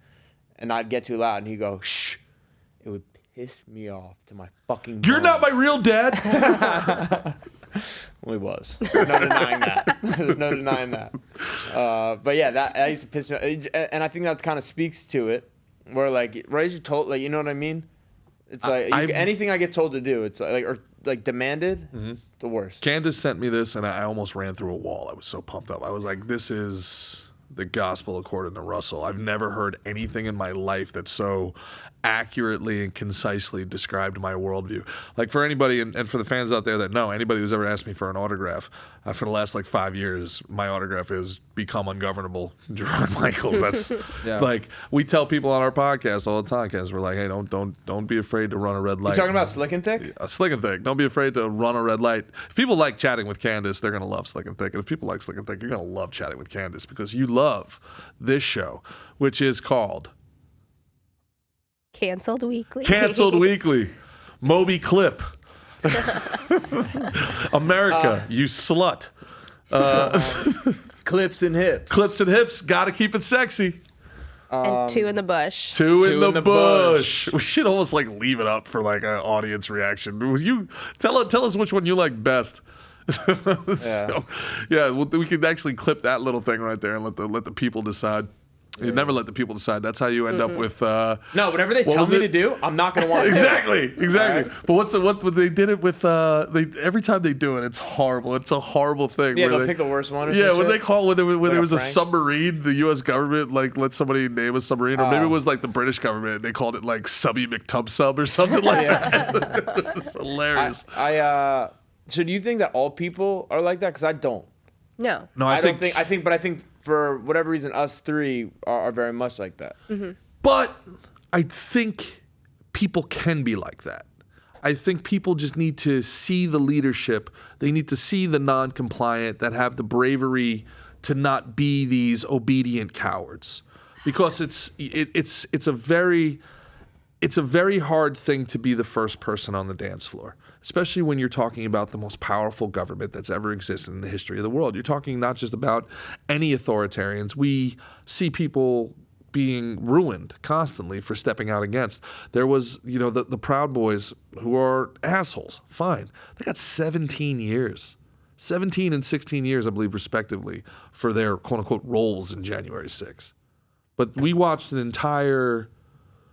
and I'd get too loud, and he'd go, "Shh." It would piss me off to my fucking You're not my bones. real dad. Well, he was. No denying that. No denying that. But yeah, that used to piss me off. And I think that kind of speaks to it, where like, right as you told, like, you know what I mean? It's like anything I get told to do, it's like, or like demanded, the worst. Candace sent me this, and I almost ran through a wall. I was so pumped up. I was like, this is the gospel according to Russell. I've never heard anything in my life that so accurately and concisely described my worldview. Like for anybody, and for the fans out there that know, anybody who's ever asked me for an autograph, for the last like 5 years, my autograph is become ungovernable, Gerard Michaels. That's like, we tell people on our podcast all the time, because we're like, hey, don't be afraid to run a red light. You talking about Slick and Thick? Slick and Thick. Don't be afraid to run a red light. If people like chatting with Candace, they're going to love Slick and Thick. And if people like Slick and Thick, you're going to love chatting with Candace, because you love this show, which is called Canceled Weekly. Canceled Weekly. Moby Clip. America, you slut. Clips and hips. Clips and hips. Gotta keep it sexy. And Two in the Bush. Two in the bush. We should almost like leave it up for like an audience reaction. Will you tell us which one you like best? So, yeah, we could actually clip that little thing right there and let the people decide. You never let the people decide. That's how you end up with. No, whatever they what tell was me it? to do, I'm not gonna want to. Exactly. Right. But what they did it with? Every time they do it, it's horrible. It's a horrible thing. Yeah, where they'll they, pick the worst one. Or yeah, some when shit. they call when there was a prank? submarine, the U.S. government let somebody name a submarine, or maybe it was like the British government. And they called it like Subby McTubsub or something like that. It's hilarious. So do you think that all people are like that? Because I don't. No. No, I don't think. I think for whatever reason, us three are very much like that. But I think people can be like that. I think people just need to see the leadership. They need to see the non-compliant that have the bravery to not be these obedient cowards, because it's a very hard thing to be the first person on the dance floor, especially when you're talking about the most powerful government that's ever existed in the history of the world. You're talking not just about any authoritarians. We see people being ruined constantly for stepping out against. There was, the Proud Boys, who are assholes. Fine. They got 17 years. 17 and 16 years, I believe, respectively, for their quote-unquote roles in January 6th. But we watched an entire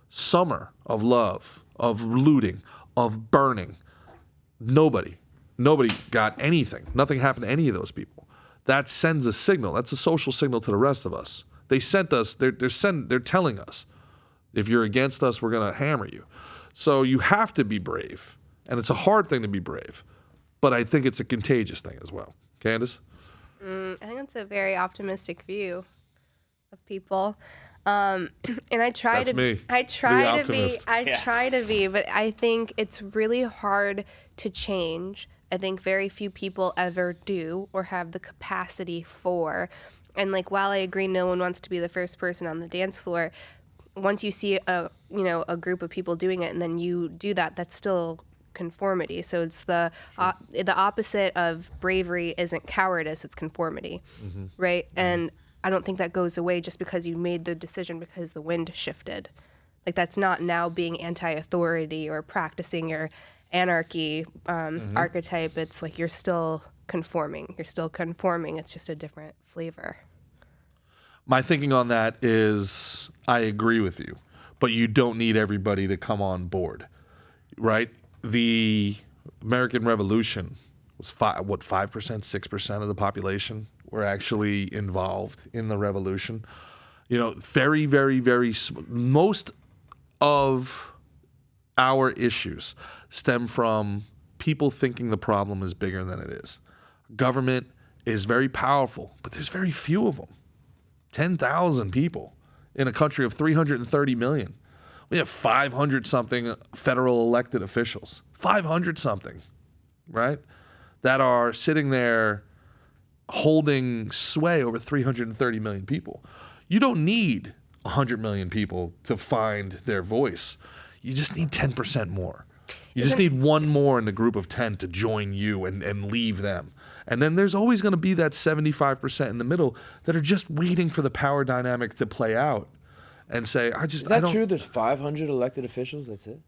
summer of love, of looting, of burning. Nobody got anything. Nothing happened to any of those people. That sends a signal. That's a social signal to the rest of us. They sent us. They're telling us, if you're against us, we're gonna hammer you. So you have to be brave, and it's a hard thing to be brave, but I think it's a contagious thing as well. Candace? I think that's a very optimistic view of people. And I try That's to me, I try to be optimist. try to be, but I think it's really hard to change. I think very few people ever do or have the capacity for. And while I agree no one wants to be the first person on the dance floor, once you see a group of people doing it and then you do that, that's still conformity. So it's the opposite of bravery isn't cowardice, it's conformity. Right? And I don't think that goes away just because you made the decision because the wind shifted. That's not now being anti-authority or practicing your anarchy archetype. It's you're still conforming. You're still conforming. It's just a different flavor. My thinking on that is I agree with you, but you don't need everybody to come on board, right? The American Revolution was 5%, 6% of the population were actually involved in the revolution. Very, very, very, most of our issues stem from people thinking the problem is bigger than it is. Government is very powerful, but there's very few of them. 10,000 people in a country of 330 million. We have 500 something federal elected officials. 500 something, right? That are sitting there holding sway over 330 million people. You don't need 100 million people to find their voice. You just need 10% more. You just need one more in the group of 10 to join you and leave them. And then there's always going to be that 75% in the middle that are just waiting for the power dynamic to play out and say, Is that true? There's 500 elected officials? That's it?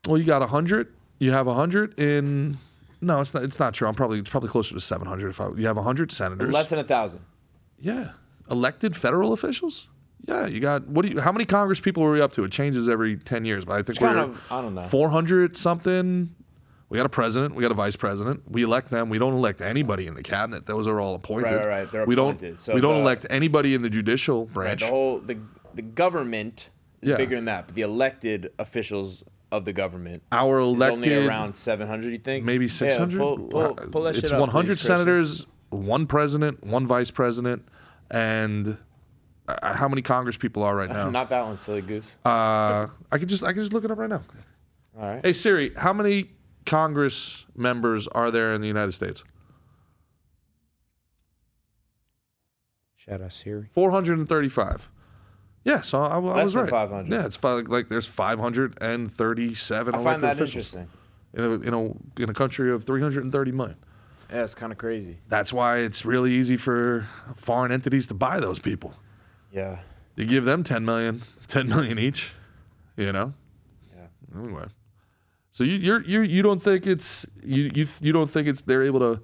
Well, you got 100. You have 100 in... No, it's not true. It's probably closer to 700. You have 100 senators. Less than 1,000. Yeah. Elected federal officials? Yeah, you got... How many Congress people were we up to? It changes every 10 years, but I think I don't know. 400 something... We got a president. We got a vice president. We elect them. We don't elect anybody in the cabinet. Those are all appointed. Right. They're we appointed. We don't elect anybody in the judicial branch. Right, the government is bigger than that, but the elected officials of the government our elected is only around 700. You think? Maybe 600. Yeah, pull that shit it's up, 100 please, senators, one president, one vice president, and how many Congress people are right now? Not that one, silly goose. I can just look it up right now. All right. Hey Siri, how many Congress members are there in the United States? Shout out Siri. 435. Yeah, so I was right. 500. Yeah, it's there's 537 I find elected that officials interesting. in a country of 330 million. Yeah, it's kind of crazy. That's why it's really easy for foreign entities to buy those people. Yeah. You give them 10 million each, Yeah. Anyway. So you don't think it's you don't think it's they're able to,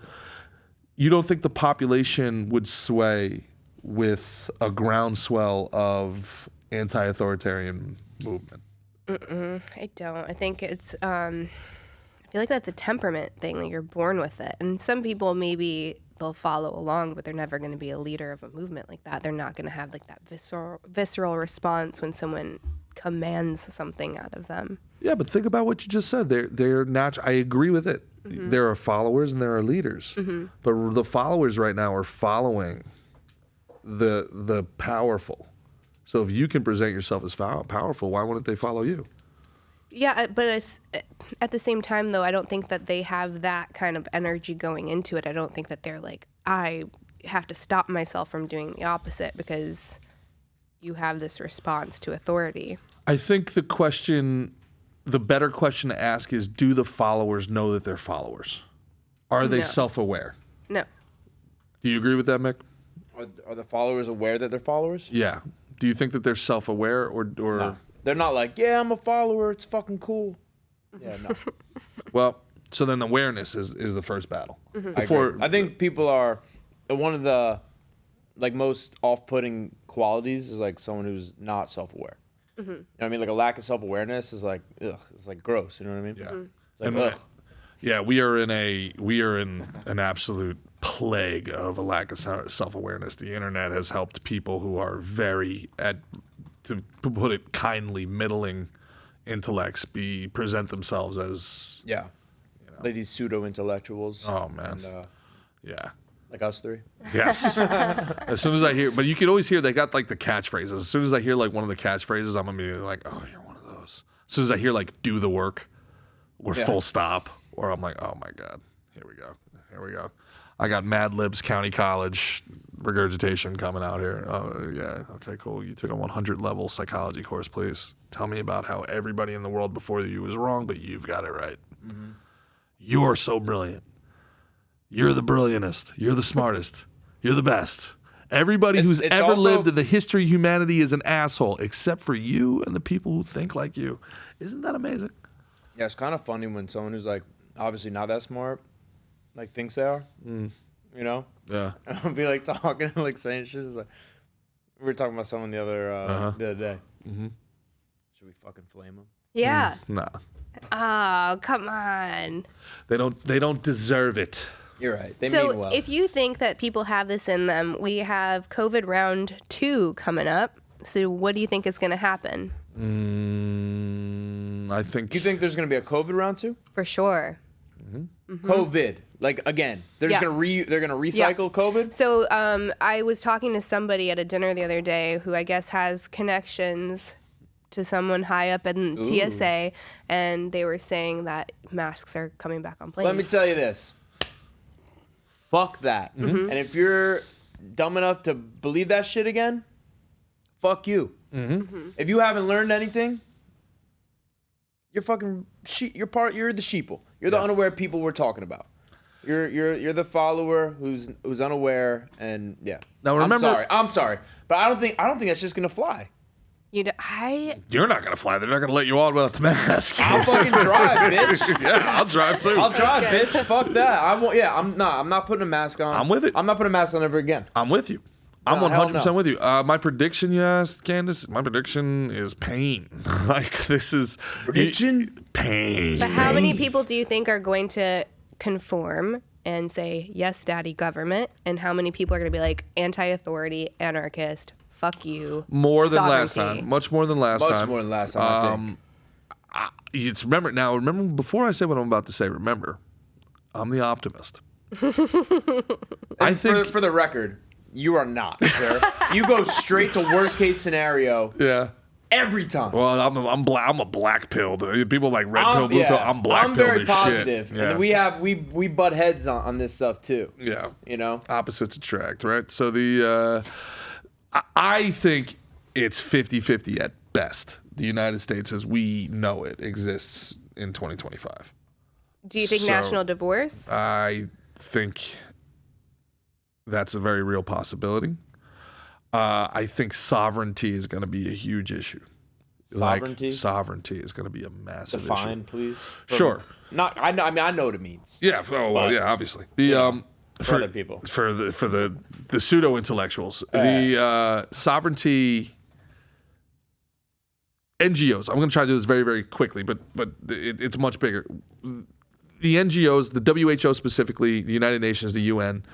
you don't think the population would sway with a groundswell of anti-authoritarian movement? I don't. I think it's, I feel like that's a temperament thing, like you're born with it. And some people maybe they'll follow along, but they're never going to be a leader of a movement like that. They're not going to have like that visceral response when someone commands something out of them. Yeah, but think about what you just said. They're natural. I agree with it. There are followers and there are leaders. But the followers right now are following the powerful. So if you can present yourself as powerful, why wouldn't they follow you? Yeah, but it's, at the same time, though, I don't think that they have that kind of energy going into it. I don't think that they're like, I have to stop myself from doing the opposite because you have this response to authority. I think the better question to ask is, do the followers know that they're followers? Are they No. self-aware? No. Do you agree with that, Mick? Are the followers aware that they're followers? Yeah. Do you think that they're self-aware or No. They're not like, yeah, I'm a follower. It's fucking cool. Yeah, no. Well, so then awareness is the first battle. I think people are one of the like most off-putting qualities is like someone who's not self-aware. You know what I mean? Like a lack of self-awareness is like, ugh, it's like gross. You know what I mean? Yeah. It's like, And ugh. yeah, we are in an absolute plague of a lack of self-awareness. The internet has helped people who are very, to put it kindly, middling intellects present themselves as Like these pseudo-intellectuals. Oh man, And, yeah. like us three. Yes. As soon as I hear, but you can always hear they got like the catchphrases. As soon as I hear like one of the catchphrases, I'm immediately like, oh, you're one of those. As soon as I hear like do the work or full stop, or I'm like, oh my God, here we go. I got Mad Libs County College regurgitation coming out here. Oh yeah, okay, cool. You took a 100 level psychology course, please. Tell me about how everybody in the world before you was wrong, but you've got it right. You're so brilliant. You're the brilliantest. You're the smartest. You're the best. Everybody who's it's ever also- lived in the history of humanity is an asshole, except for you and the people who think like you. Isn't that amazing? Yeah, it's kind of funny when someone who's like obviously not that smart, like thinks they are. You know? Yeah. I'll be like talking, like saying shit. It's like we were talking about someone the other day. Should we fucking flame them? Yeah. Nah. Oh, come on. They don't deserve it. You're right. They So mean well. if you think that people have this in them, we have COVID round 2 coming up. So what do you think is going to happen? I think. You think there's gonna be a COVID round 2? For sure. COVID, like again, they're just Yeah. they're gonna recycle COVID. So I was talking to somebody at a dinner the other day who I guess has connections to someone high up in TSA, and they were saying that masks are coming back on planes. Let me tell you this. Fuck that. And if you're dumb enough to believe that shit again, fuck you. If you haven't learned anything, you're fucking you're the sheeple. You're the unaware people we're talking about. You're the follower who's unaware, and yeah. Now remember, I'm sorry, but I don't think that's just gonna fly. You're not gonna fly. They're not gonna let you on without the mask. I'll fucking drive, bitch. Yeah, I'll drive too. I'll drive, bitch. Fuck that. I'm not putting a mask on. I'm with it. I'm not putting a mask on ever again. I'm with you. I'm No, hell 100% no. with you. My prediction, you asked, Candace, my prediction is pain. Like, this is... Pain. But how many people do you think are going to conform and say, yes, daddy government? And how many people are going to be like anti-authority, anarchist, fuck you, More than last sovereignty? time. Much more than last Much time. more than last time, I think. It's remember, before I say what I'm about to say, remember, I'm the optimist. I think... For the record, you are not, sir. You go straight to worst case scenario Yeah. every time. Well, I'm a black pilled. People like red pill, blue yeah. pill. I'm black I'm pilled very as positive. shit. Yeah. And we butt heads on this stuff too. Yeah. You know? Opposites attract, right? So I think it's 50-50 at best. The United States as we know it exists in 2025. Do you think So- national divorce? I think that's a very real possibility. I think sovereignty is going to be a huge issue. Sovereignty? Sovereignty is going to be a massive Define, issue. please. Sure. I know what it means. Yeah. Oh, well, yeah. Obviously, the for other people. For the pseudo intellectuals. The sovereignty NGOs. I'm going to try to do this very, very quickly, but it's much bigger. The NGOs, the WHO specifically, the United Nations, the UN,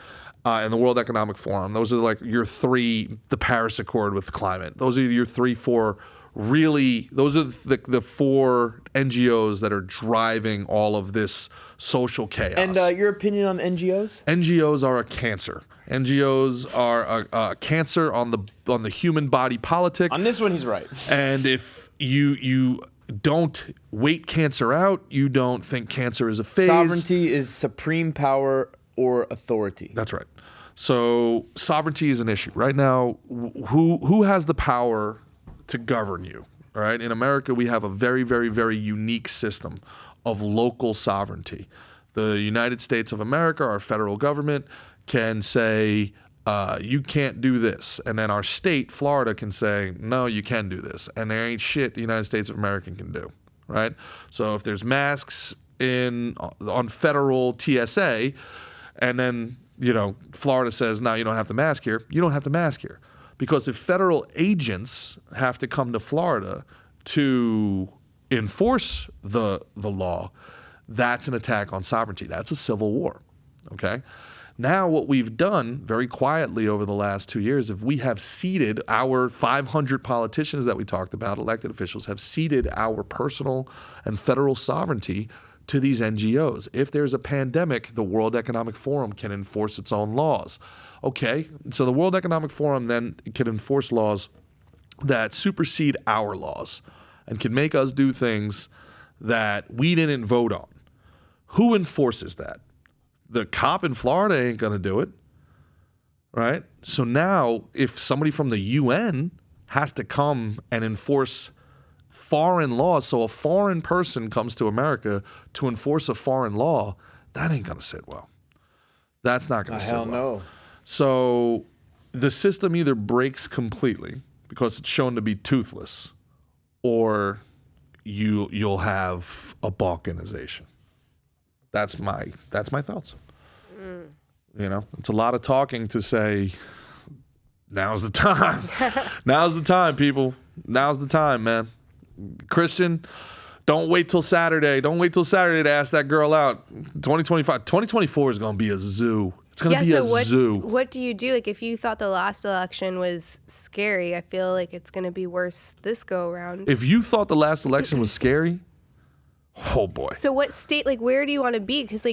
and the World Economic Forum. Those are like your three. The Paris Accord with climate. Those are your 3-4. Really, those are the 4 NGOs that are driving all of this social chaos. And your opinion on NGOs? NGOs are a cancer. NGOs are a cancer on the human body politic. On this one, he's right. And if you don't wait cancer out, you don't think cancer is a phase. Sovereignty is supreme power or authority. That's right. So sovereignty is an issue right now. Who has the power to govern you? All right. In America, we have a very, very, very unique system of local sovereignty. The United States of America, our federal government, can say, you can't do this. And then our state, Florida, can say, no, you can do this. And there ain't shit the United States of America can do. Right. So if there's masks on federal TSA, and then, Florida says, no, you don't have to mask here. You don't have to mask here. Because if federal agents have to come to Florida to enforce the law, that's an attack on sovereignty. That's a civil war, okay? Now what we've done very quietly over the last 2 years, if we have ceded our 500 politicians that we talked about, elected officials, have ceded our personal and federal sovereignty to these NGOs. If there's a pandemic, the World Economic Forum can enforce its own laws. Okay, so the World Economic Forum then can enforce laws that supersede our laws and can make us do things that we didn't vote on. Who enforces that? The cop in Florida ain't gonna do it, right? So now if somebody from the UN has to come and enforce foreign laws, so a foreign person comes to America to enforce a foreign law, that ain't gonna sit well. That's not gonna sit well. Hell no. So the system either breaks completely because it's shown to be toothless, or you'll have a balkanization. That's my thoughts. It's a lot of talking to say, now's the time. Now's the time, people. Now's the time, man. Christian, don't wait till Saturday. Don't wait till Saturday to ask that girl out. 2024 is going to be a zoo. It's going to be a zoo. What do you do? Like, if you thought the last election was scary, I feel like it's going to be worse this go around. If you thought the last election was scary, oh boy. So what state, where do you want to be? Because,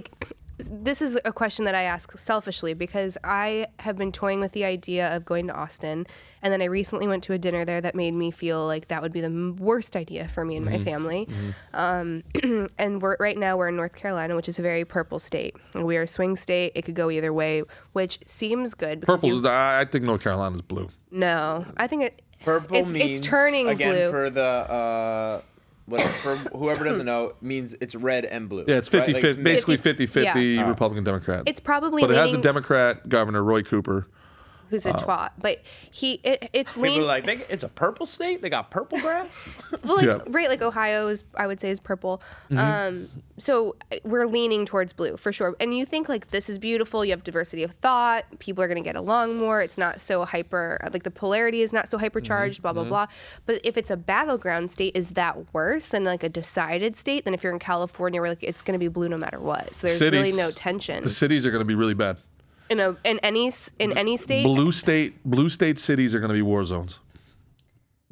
this is a question that I ask selfishly because I have been toying with the idea of going to Austin, and then I recently went to a dinner there that made me feel like that would be the worst idea for me and my family. And right now we're in North Carolina, which is a very purple state. We are a swing state. It could go either way, which seems good. Purple, I think North Carolina's blue. No, I think purple means it's turning again blue. For the for whoever doesn't know, means it's red and blue. Yeah, it's 50, right? 50 basically 50-50 yeah. Republican Democrat. It's probably but it has a Democrat governor, Roy Cooper, who's a twat, but it's People are like, it's a purple state. They got purple grass. Well, right, like Ohio is, I would say, is purple. So we're leaning towards blue for sure. And you think this is beautiful. You have diversity of thought. People are going to get along more. It's not so hyper. The polarity is not so hypercharged. Blah blah blah. But if it's a battleground state, is that worse than a decided state? Than if you're in California, where it's going to be blue no matter what. So there's really no tension. The cities are going to be really bad. In any state. Blue state cities are going to be war zones.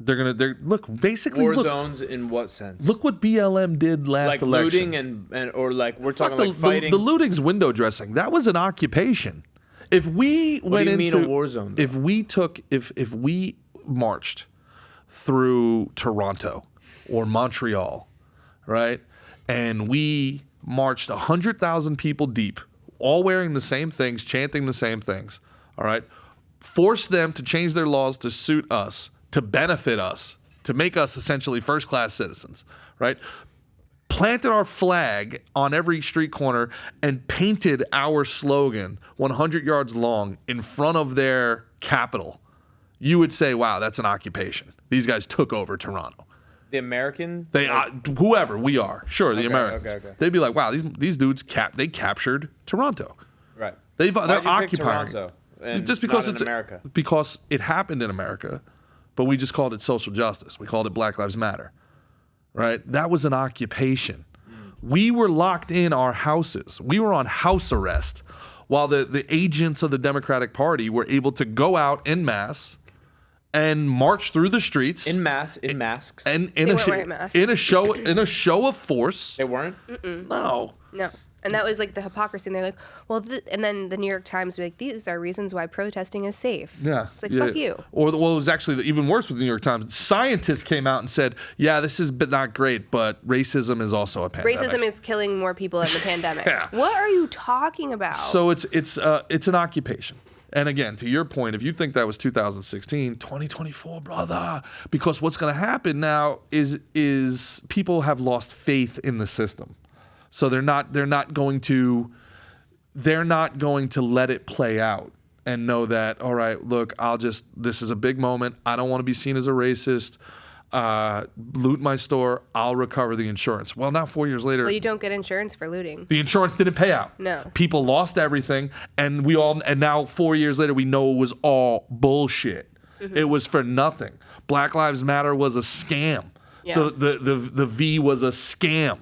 They're basically war zones in what sense? Look what BLM did last election. Looting or we're talking fighting. The looting's window dressing. That was an occupation. If we what do you mean a war zone? Though? If we marched through Toronto or Montreal, right, and we marched 100,000 people deep, all wearing the same things, chanting the same things, all right, force them to change their laws to suit us, to benefit us, to make us essentially first-class citizens, right? Planted our flag on every street corner and painted our slogan 100 yards long in front of their capital. You would say, wow, that's an occupation. These guys took over Toronto. The American? Whoever we are. Sure, the okay, Americans. Okay. They'd be like, wow, these dudes, they captured Toronto. Right. Why'd They're you pick occupying. Toronto and Just because not it's in America. because it happened in America, but we just called it social justice. We called it Black Lives Matter. Right? That was an occupation. We were locked in our houses. We were on house arrest while the agents of the Democratic Party were able to go out en masse and march through the streets In masks. and They weren't wearing masks. in a show of force. They weren't? No. No. And that was like the hypocrisy. And they're like, well, and then the New York Times would be like, these are reasons why protesting is safe. Yeah. It's like, yeah. fuck you. Or, well, it was actually even worse with the New York Times. Scientists came out and said, yeah, this is not great, but racism is also a pandemic. Racism is killing more people than the pandemic. Yeah. What are you talking about? So it's an occupation. And again, to your point, if you think that was 2016, 2024, brother, because what's going to happen now is people have lost faith in the system. So they're not going to let it play out and know that, all right, look, this is a big moment. I don't want to be seen as a racist. Loot my store. I'll recover the insurance. Well, now 4 years later, Well, you don't get insurance for looting. the insurance didn't pay out. No. People lost everything, and now 4 years later, we know it was all bullshit. It was for nothing. Black Lives Matter was a scam. Yeah. The V was a scam.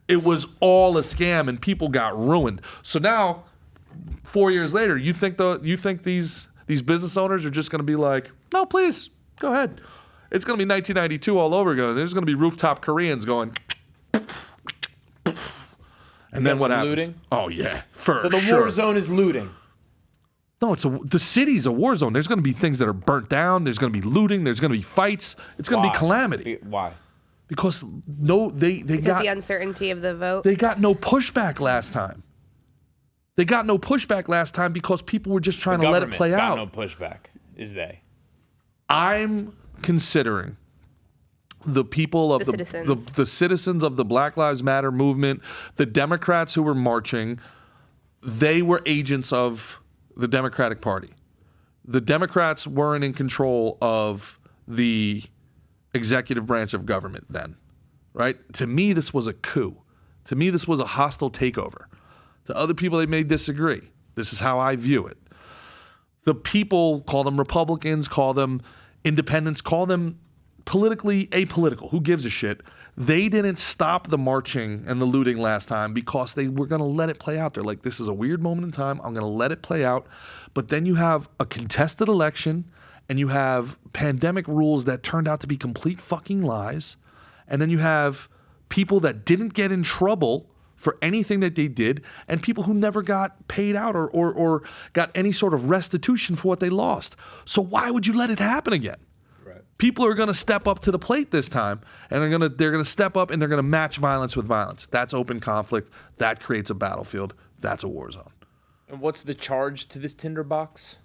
It was all a scam, and people got ruined. So now, 4 years later, you think these business owners are just going to be like, no, please go ahead. It's going to be 1992 all over again. There's going to be rooftop Koreans going. And then what happens? Looting? Oh yeah, for So the sure. war zone is looting. No, the city's a war zone. There's going to be things that are burnt down. There's going to be looting. There's going to be fights. It's going to be calamity. Why? Because Because the uncertainty of the vote. they got no pushback last time. They got no pushback last time because people were just trying to let it play got out. no pushback. Is they? I'm considering the people of The citizens. the citizens of the Black Lives Matter movement, the Democrats who were marching, they were agents of the Democratic Party. The Democrats weren't in control of the executive branch of government then, right? To me, this was a coup. To me, this was a hostile takeover. To other people, they may disagree. This is how I view it. The people, call them Republicans, call them independents, call them politically apolitical. Who gives a shit? They didn't stop the marching and the looting last time because they were going to let it play out. They're like, this is a weird moment in time. I'm going to let it play out. But then you have a contested election and you have pandemic rules that turned out to be complete fucking lies. And then you have people that didn't get in trouble for anything that they did, and people who never got paid out or got any sort of restitution for what they lost. So why would you let it happen again? Right. People are going to step up to the plate this time, and they're going to step up and they're going to match violence with violence. That's open conflict. That creates a battlefield. That's a war zone. And what's the charge to this tinderbox?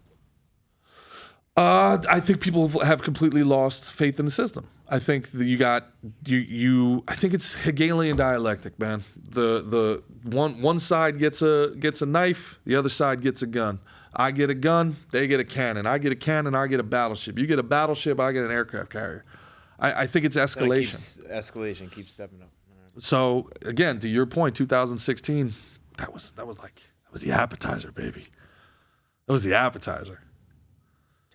I think people have completely lost faith in the system. I think that I think it's Hegelian dialectic, man. The one side gets a knife, the other side gets a gun. I get a gun, they get a cannon. I get a cannon, I get a battleship. You get a battleship, I get an aircraft carrier. I think it's escalation. Escalation keeps stepping up. So again, to your point, 2016, that was the appetizer, baby. That was the appetizer.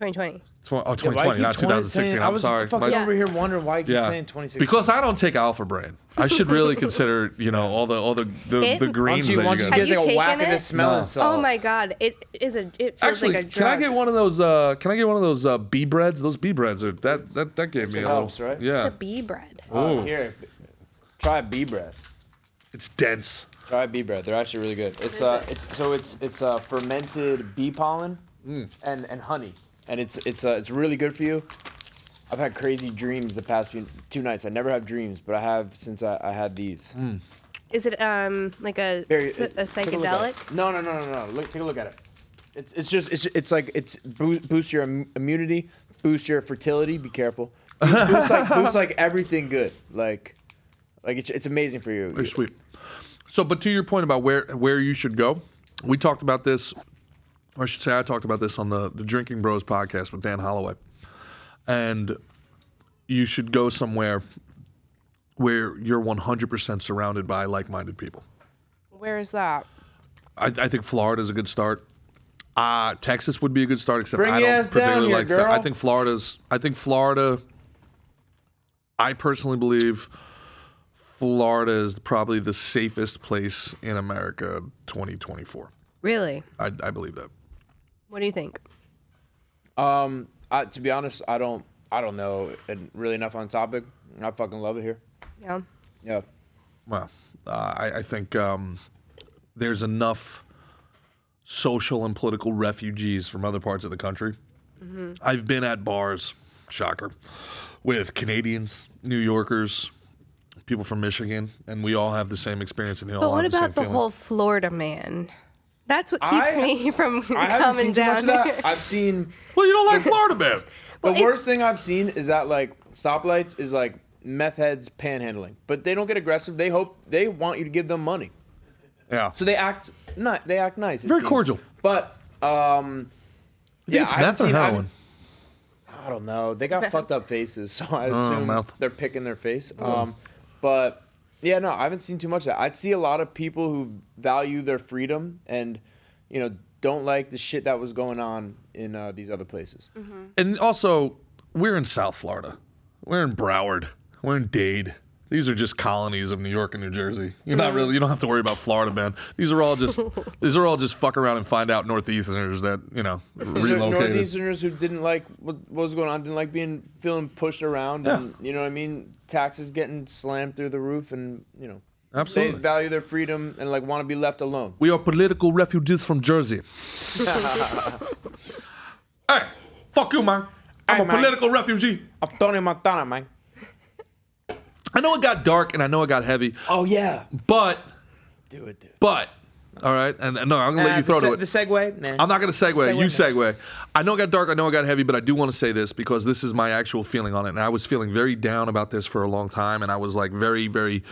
2020. 2020, not 2016. I'm sorry. Fucking over here wondering why you keep saying 2016. Because I don't take Alpha Brain. I should really consider, all the greens that you Once you guys. get like a taken whack of it? the smelling salt. Oh my God! It feels Actually, like a drug. can I get one of those? Can I get one of those bee breads? Those bee breads are that gave me a helps, little. right? Yeah, The bee bread. Ooh. Here, try bee bread. It's dense. Try bee bread. They're actually really good. It's fermented bee pollen and honey, and it's really good for you. I've had crazy dreams the past 2 nights. I never have dreams, but I have since I had these. Is it like a psychedelic? No. Take a look at it. It's boosts your immunity, boosts your fertility. Be careful. Boosts like everything good. Like it's amazing for you. Very sweet. So, but to your point about where you should go, we talked about this, or I should say I talked about this on the Drinking Bros podcast with Dan Holloway. And you should go somewhere where you're 100% surrounded by like-minded people. Where is that? I think Florida is a good start. Texas would be a good start, except Bring I your don't ass down particularly here, like. girl. I think Florida. I personally believe Florida is probably the safest place in America 2024. Really? I believe that. What do you think? To be honest, I don't know really enough on the topic. I fucking love it here. Yeah. Yeah. Well, I think there's enough social and political refugees from other parts of the country. I've been at bars, shocker, with Canadians, New Yorkers, people from Michigan, and we all have the same experience. And they all But what have the about same the feeling. whole Florida man? That's what keeps me from I haven't coming seen too much down. of that. I've seen. Well, you don't like Florida, man. The worst thing I've seen is that like stoplights is like meth heads panhandling, but they don't get aggressive. They want you to give them money. Yeah. So they act nice. It Very seems. cordial. But It's meth or heroin? I don't know. They got fucked up faces, so I assume meth. they're picking their face. But yeah, no, I haven't seen too much of that. I see a lot of people who value their freedom and don't like the shit that was going on in these other places. And also, we're in South Florida. We're in Broward. We're in Dade. These are just colonies of New York and New Jersey. You don't have to worry about Florida, man. These are all just fuck around and find out Northeasterners that, relocated. Northeasterners who didn't like what was going on, didn't like feeling pushed around, and you know what I mean, taxes getting slammed through the roof, and Absolutely. they value their freedom and like want to be left alone. We are political refugees from Jersey. Hey, fuck you, man. I'm a political refugee. I'm Tony Montana, man. I know it got dark and I know it got heavy. Oh yeah. But Do it, dude. all right, and no, I'm gonna let you throw to it. The segue, man. I'm not gonna segue. You segue. I know it got dark. I know it got heavy, but I do want to say this because this is my actual feeling on it. And I was feeling very down about this for a long time, and I was like very, very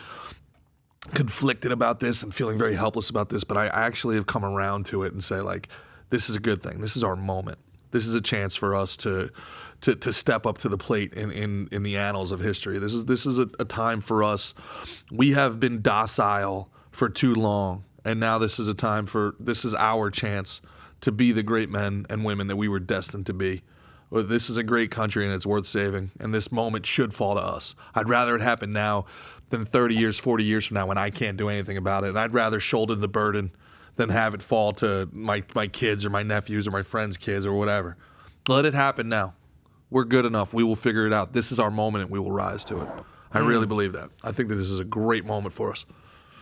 conflicted about this and feeling very helpless about this. But I actually have come around to it and say like, this is a good thing. This is our moment. This is a chance for us to step up to the plate in the annals of history. This is a time for us. We have been docile for too long, and now this is our chance to be the great men and women that we were destined to be. Well, this is a great country and it's worth saving, and this moment should fall to us. I'd rather it happen now than 30 years, 40 years from now when I can't do anything about it. And I'd rather shoulder the burden than have it fall to my kids or my nephews or my friends' kids or whatever. Let it happen now. We're good enough. We will figure it out. This is our moment, and we will rise to it. I really believe that. I think that this is a great moment for us.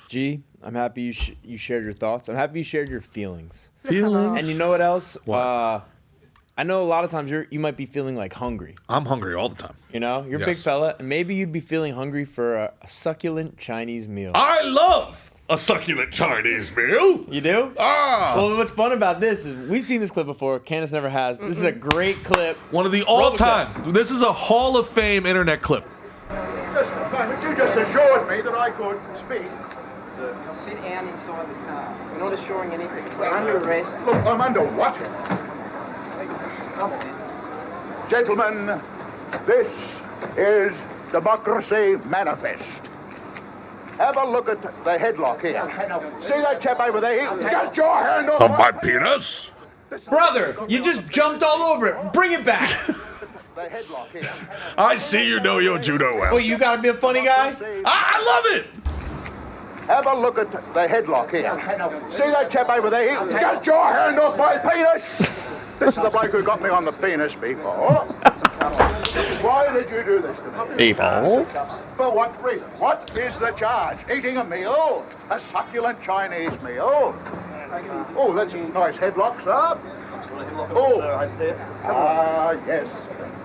G, I'm happy you shared your thoughts. I'm happy you shared your feelings. Feelings. And you know what else? What? I know a lot of times you might be feeling like hungry. I'm hungry all the time. You're a big Yes. fella, and maybe you'd be feeling hungry for a succulent Chinese meal. I love a succulent Chinese meal. You do? Ah. Well, what's fun about this is we've seen this clip before. Candace never has. This is a great clip. One of the Roll the clip. all-time. This is a Hall of Fame internet clip. Just a moment, you just assured me that I could speak. Sit down inside the car. We're not assuring anything. We're under arrest. Look, I'm under what? Gentlemen, this is Democracy Manifest. Have a look at the headlock here. See that chap over there? Get your hand off my penis? Brother, you just jumped all over it. Bring it back. The headlock here. I see you know your judo well. Well, you gotta be a funny guy. I love it. Have a look at the headlock here. See that chap over there? Get your hand off my penis! This is the bloke who got me on the penis before. Why did you do this to me? People. For what reason? What is the charge? Eating a meal? A succulent Chinese meal? Oh, that's a nice headlock, sir. Oh, yes.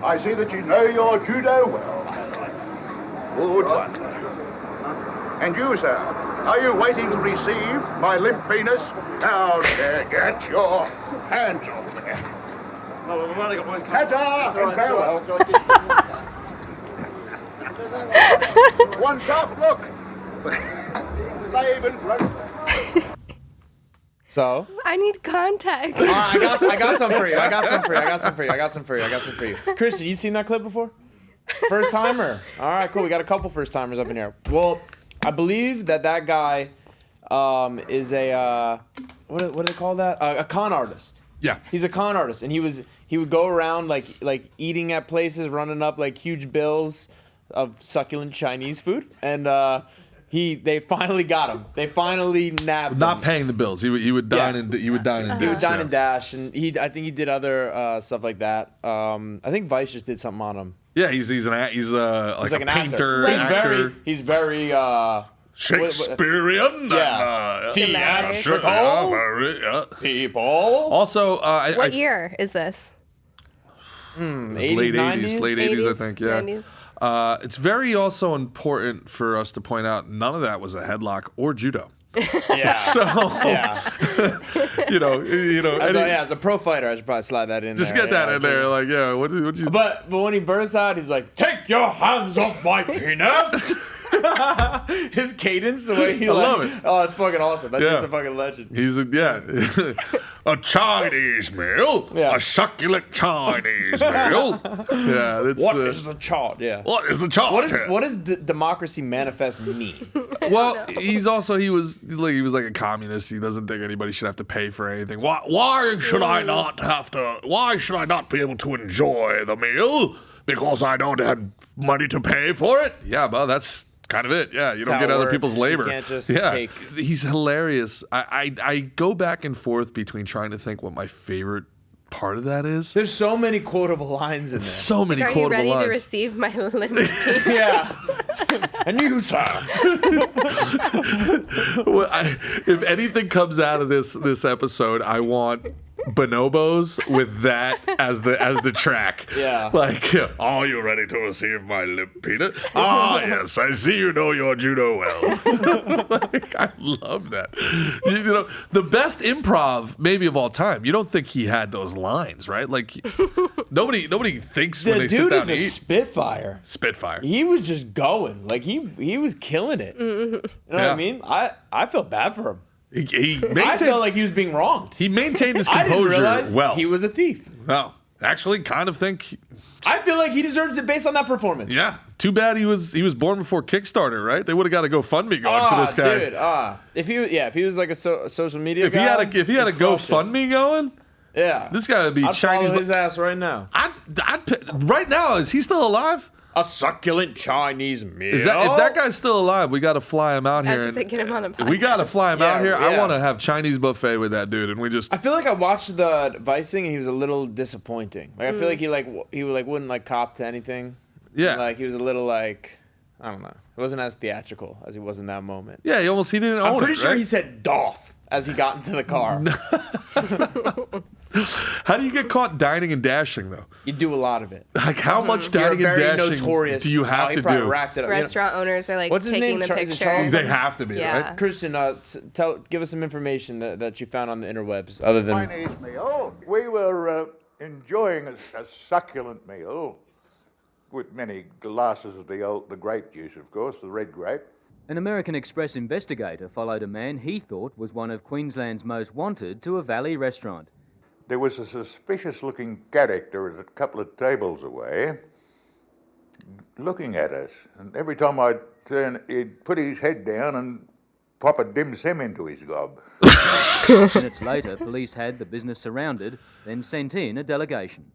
I see that you know your judo well. Good one. And you, sir, are you waiting to receive my limp penis? Now, get your hands off there. Ta-ta and farewell. One cup, look. Laban broke. So? I need context. All right, I got some for you. Christian, you seen that clip before? First timer. All right, cool. We got a couple first timers up in here. Well, I believe that guy is a what do they call that? A con artist. Yeah. He's a con artist, and he would go around like eating at places, running up like huge bills of succulent Chinese food, and they finally got him. They finally nabbed Not him. paying the bills. He would dine and he would dine and dash. He would dine yeah. and dash, and I think he did other stuff like that. I think Vice just did something on him. Yeah, he's like like a an painter, actor. He's very Shakespearean. Yeah. Theatrical. People. Also, What year is this? late 80s, late 80s, I think. Yeah. 90s? It's very also important for us to point out none of that was a headlock or judo. Yeah. So, you know, as a pro fighter, I should probably slide that in. just there. get that in there. Like, yeah, what you? But when he bursts out, he's like, "Take your hands off my penis." His cadence, the way he love it. Oh, it's fucking awesome. That's just a fucking legend. He's a Chinese meal, a succulent Chinese meal. Yeah, that's What is the chart? Yeah. What is the chart? What does democracy manifest mean? Well, he was like a communist. He doesn't think anybody should have to pay for anything. Why should I not have to? Why should I not be able to enjoy the meal because I don't have money to pay for it? Yeah, well, that's kind of it. Yeah, you don't get other people's labor. You can't just take. He's hilarious. I go back and forth between trying to think what my favorite part of that is. There's so many quotable lines in there. So many Are quotable you ready lines. to receive my limp penis? Yeah. And you, sir. Well, if anything comes out of this episode, I want bonobos with that as the track. Yeah. Like, are you ready to receive my limp peanut? Ah, yes, I see you know your judo well. Like, I love that. You know, the best improv maybe of all time. You don't think he had those lines, right? Like, nobody thinks when they sit down to eat. The dude is a spitfire. Spitfire. He was just going. Like, he was killing it. You know what I mean? I feel bad for him. I felt like he was being wronged. He maintained his I didn't composure realize well. he was a thief. No, actually, kind of think. I feel like he deserves it based on that performance. Yeah. Too bad he was born before Kickstarter, right? They would have got a GoFundMe going for this guy. Dude, if he was like a social media If guy, he had a GoFundMe going, yeah, this guy would be I'd Chinese. follow his ass right now. Right now, is he still alive? A succulent Chinese meal. If that guy's still alive, we got to fly him out I here. was just get him on a podcast. We got to fly him out here. I yeah. want to have Chinese buffet with that dude, and we just. I feel like I watched the Vice thing and he was a little disappointing. Like I feel like he wouldn't like cop to anything. Yeah. Like he was a little like, I don't know. It wasn't as theatrical as he was in that moment. Yeah, he didn't own it. I'm pretty sure right? he said "doff" as he got into the car. How do you get caught dining and dashing though? You do a lot of it. Like how much dining and dashing notorious. do you have to do? Racked it up. Restaurant owners are like What's his taking name? the Is it picture. Charles? They have to be, Yeah. right? Christian, give us some information that you found on the interwebs, other than Chinese meal. We were enjoying a succulent meal with many glasses of the grape juice, of course, the red grape. An American Express investigator followed a man he thought was one of Queensland's most wanted to a valley restaurant. There was a suspicious-looking character at a couple of tables away, looking at us. And every time I'd turn, he'd put his head down and pop a dim sim into his gob. Minutes later, police had the business surrounded, then sent in a delegation.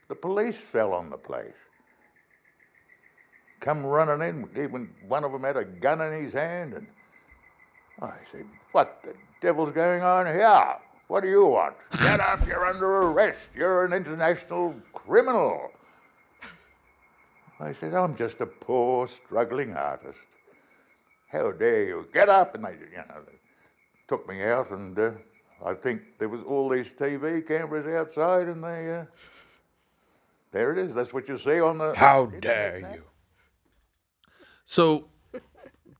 The police fell on the place. Come running in, even one of them had a gun in his hand, and I said, "What the devil's going on here? What do you want? Get up, you're under arrest. You're an international criminal." I said, "I'm just a poor, struggling artist. How dare you? Get up." And they took me out, and I think there was all these TV cameras outside, and they, there it is. That's what you see on the... How dare you? So,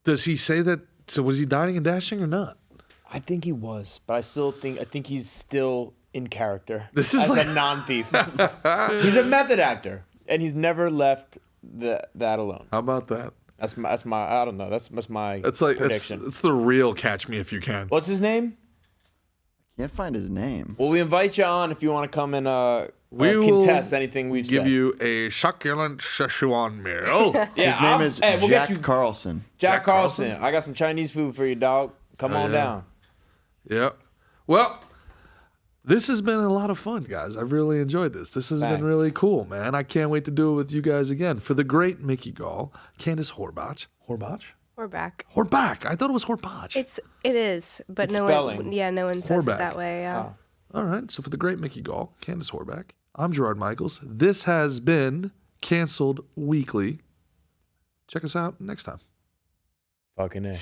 does he say that? So, was he dining and dashing or not? I think he was, but I think he's still in character. This is as like... a non-thief. He's a method actor, and he's never left that alone. How about that? That's my. I don't know. That's my prediction. It's the real Catch Me If You Can. What's his name? Can't find his name. Well, we invite you on if you want to come and we contest anything we've give said. you a succulent Szechuan meal. Yeah, His name is we'll Jack get you, Carlson. Jack Carlson. I got some Chinese food for you, dog. Come on down. Yeah. Well, This has been a lot of fun, guys. I've really enjoyed this. This has been really cool, man. I can't wait to do it with you guys again. For the great Mickey Gall, Candace Horbach. Horbach. Horbach. I thought it was Horbach. It is, but It's no spelling. one. Yeah, no one says Horbach. it that way. Yeah. All right. So for the great Mickey Gall, Candace Horbach, I'm Gerard Michaels. This has been Canceled Weekly. Check us out next time. Fucking A.